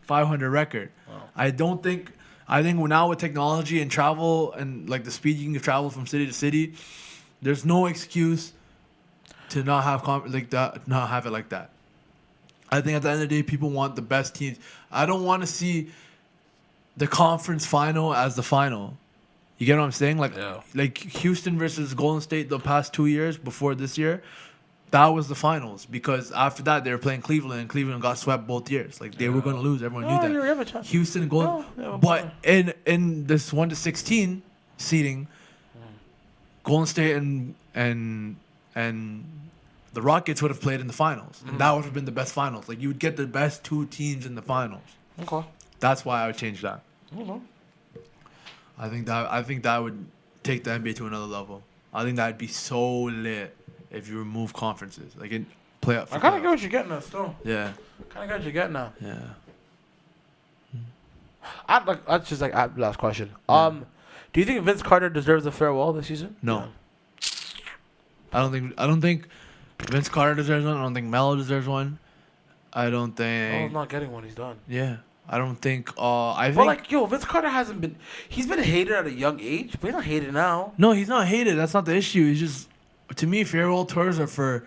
500 record. Wow. I think now with technology and travel and like the speed you can travel from city to city, there's no excuse to not have not have it like that. I think at the end of the day, people want the best teams. I don't want to see the conference final as the final. You get what I'm saying? Like Houston versus Golden State the past 2 years before this year, that was the finals. Because after that, they were playing Cleveland, and Cleveland got swept both years. Like, they were going to lose. Everyone knew that. Houston and Golden... but in this 1 to 16 seeding, Golden State and the Rockets would have played in the finals. And that would have been the best finals. Like, you would get the best 2 teams in the finals. Okay. That's why I would change that. Okay. I think that would take the NBA to another level. I think that'd be so lit if you remove conferences, like in playoff. I kind of get what you're getting at, still. Yeah. Kind of get what you're getting at. Yeah. That's just like last question. Do you think Vince Carter deserves a farewell this season? No. I don't think Vince Carter deserves one. I don't think Melo deserves one. I don't think. Melo's not getting one. He's done. Yeah. I don't think. Vince Carter hasn't been. He's been hated at a young age, but he's not hated now. No, he's not hated. That's not the issue. He's just, to me, farewell tours are for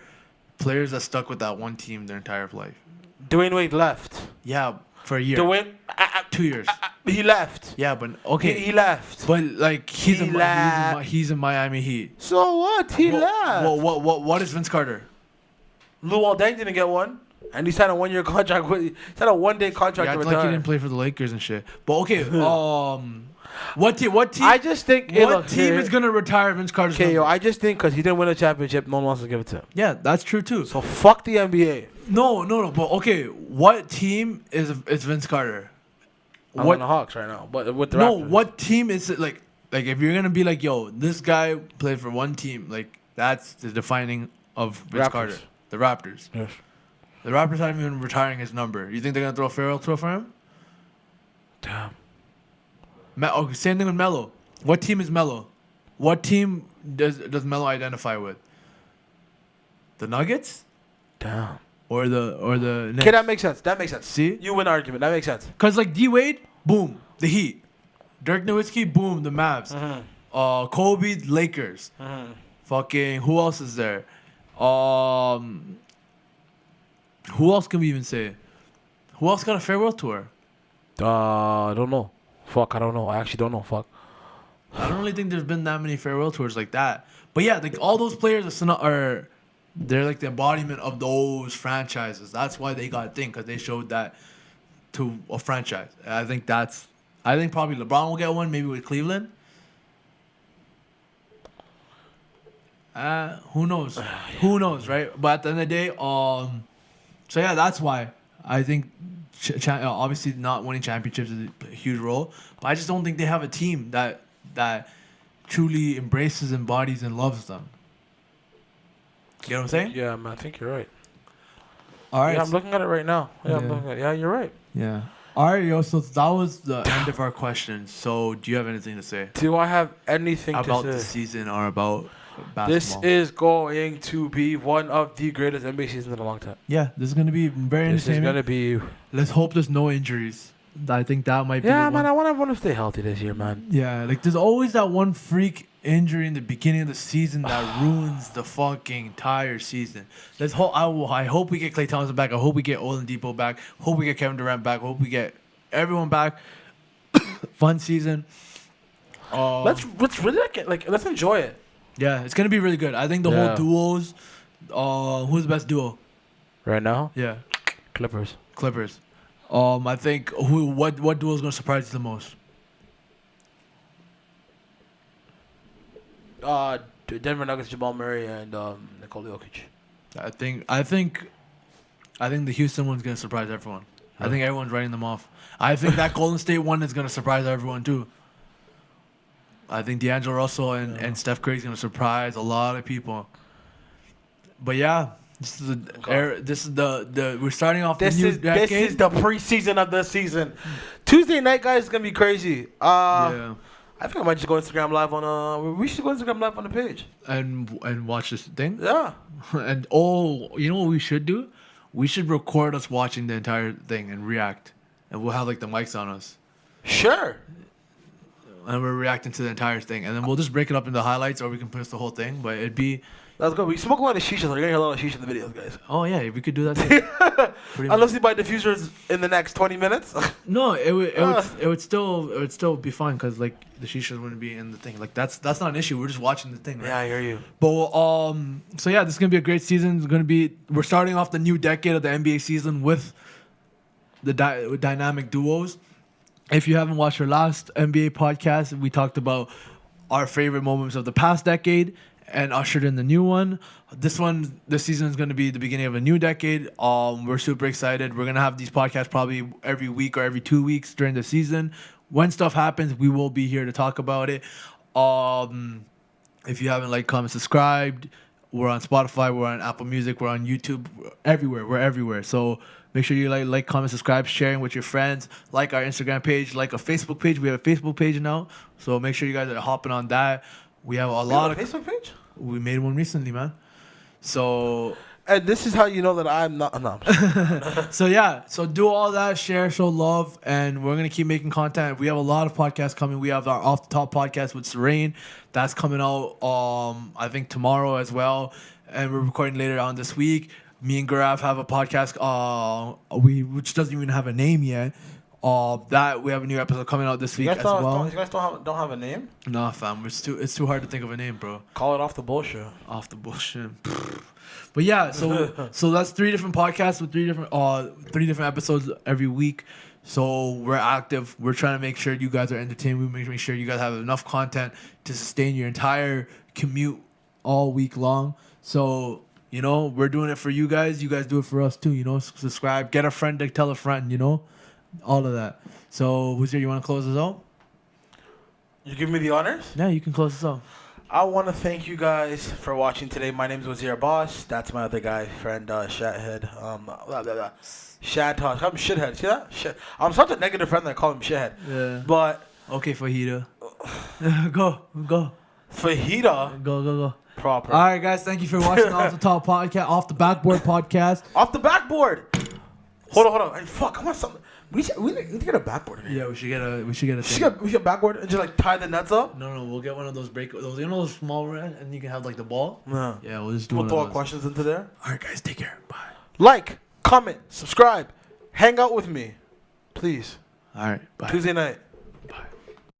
players that stuck with that one team their entire life. Dwayne Wade left. Yeah, for a year. 2 years. He left. Yeah, but okay. He left. But like he's in Miami Heat. So what? He left. What is Vince Carter? Luol Deng didn't get one. And he signed a 1-year contract he signed a 1-day contract to retire. Like he didn't play for the Lakers and shit. But okay, what team? I just think what team is gonna retire Vince Carter's number? Yo, I just think because he didn't win a championship, no one wants to give it to him. Yeah, that's true too. So fuck the NBA. No. But okay, what team is Vince Carter? I'm on the Hawks right now, but with the Raptors. What team is it? Like if you're gonna be like, yo, this guy played for one team, like that's the defining of Vince Carter. The Raptors. Yes. The Raptors aren't even retiring his number. You think they're gonna throw a farewell tour for him? Damn. Same thing with Melo. What team is Melo? What team does Melo identify with? The Nuggets? Damn. Or the Knicks? Okay, that makes sense. See? You win the argument. That makes sense. Cause like D Wade, boom, the Heat. Dirk Nowitzki, boom, the Mavs. Mm-hmm. Kobe, Lakers. Mm-hmm. Fucking who else is there? Who else can we even say? Who else got a farewell tour? I don't know. Fuck, I don't know. I actually don't know. Fuck. I don't really think there's been that many farewell tours like that. But yeah, like all those players are they're like the embodiment of those franchises. That's why they got a thing because they showed that to a franchise. And I think probably LeBron will get one, maybe with Cleveland. Who knows? Who knows, right? But at the end of the day, so yeah, that's why I think obviously not winning championships is a huge role. But I just don't think they have a team that truly embraces, embodies, and loves them. You know what I'm saying? Yeah, man, I think you're right. All right. Yeah, I'm looking at it right now. Yeah, you're right. Yeah. All right, yo. So that was the end of our questions. So do you have anything to say? Do I have anything about to say? The season or about basketball? This is going to be one of the greatest NBA seasons in a long time. Yeah, this is going to be very entertaining. This is going to be... Let's hope there's no injuries. I think that might be Yeah, man, I want everyone to stay healthy this year, man. Yeah, like there's always that one freak injury in the beginning of the season that ruins the fucking entire season. I hope we get Klay Thompson back. I hope we get Oladipo back. Hope we get Kevin Durant back. Hope we get everyone back. Fun season. Let's really let's enjoy it. Yeah, it's gonna be really good. I think the whole duos. Who's the best duo right now? Yeah, Clippers. I think what duo is gonna surprise you the most? Denver Nuggets, Jamal Murray, and Nikola Jokic. I think the Houston one's gonna surprise everyone. Yeah. I think everyone's writing them off. I think that Golden State one is gonna surprise everyone too. I think D'Angelo Russell and Steph Curry's gonna surprise a lot of people. But yeah, this is we're starting off the new decade. This is the preseason of the season. Tuesday night, guys, is gonna be crazy. Yeah. I think I might just go Instagram live on we should go Instagram live on the page and watch this thing. Yeah. And you know what we should do? We should record us watching the entire thing and react, and we'll have like the mics on us. Sure. And we're reacting to the entire thing, and then we'll just break it up into highlights, or we can post the whole thing. But it'd be. Let's go. We smoke a lot of shisha, so you're gonna hear a lot of shisha in the videos, guys. Oh yeah, we could do that too. Unless we buy diffusers in the next 20 minutes. No, it would still be fine because like the shisha wouldn't be in the thing. Like that's not an issue. We're just watching the thing. Right? Yeah, I hear you. But so yeah, this is gonna be a great season. We're starting off the new decade of the NBA season with the dynamic duos. If you haven't watched our last NBA podcast, we talked about our favorite moments of the past decade and ushered in the new one. This season is going to be the beginning of a new decade. We're super excited. We're going to have these podcasts probably every week or every 2 weeks during the season. When stuff happens, we will be here to talk about it. If you haven't liked, comment, subscribed, we're on Spotify, we're on Apple Music, we're on YouTube, we're everywhere. So make sure you like, comment, subscribe, sharing with your friends. Like our Instagram page, like a Facebook page. We have a Facebook page now, so make sure you guys are hopping on that. We have a lot of Facebook page. We made one recently, man. So. And this is how you know that I'm not. No. So yeah, so do all that, share, show love, and we're gonna keep making content. We have a lot of podcasts coming. We have our Off the Top podcast with Surane, that's coming out. I think tomorrow as well, and we're recording later on this week. Me and Gaurav have a podcast. Which doesn't even have a name yet. That we have a new episode coming out this week as well. You guys don't have a name? Nah, fam, it's too hard to think of a name, bro. Call it Off the Bullshit. Off the Bullshit. But yeah, so that's 3 different podcasts with 3 different episodes every week. So we're active. We're trying to make sure you guys are entertained. We make sure you guys have enough content to sustain your entire commute all week long. So, you know, we're doing it for you guys. You guys do it for us too. You know, subscribe, get a friend to tell a friend, you know, all of that. So, Wazir, you want to close us out? You give me the honors? Yeah, you can close us out. I want to thank you guys for watching today. My name is Wazir Boss. That's my other guy, friend, Shathead. Shanthosh. I'm shithead. See that? Shit. I'm such a negative friend that I call him shithead. Yeah. But okay, Fajita. Go. Fajita. Go. Proper. All right, guys. Thank you for watching Off the Top podcast, Off the Backboard podcast. Off the Backboard. Hold on. And fuck, I want something. We need to get a backboard. Yeah, we should get a thing. We should backboard and just like tie the nets up. No, we'll get one of those those small ones, and you can have like the ball. Yeah, we'll just do. We'll throw our questions into there. All right, guys, take care. Bye. Like, comment, subscribe, hang out with me, please. All right, bye. Tuesday night.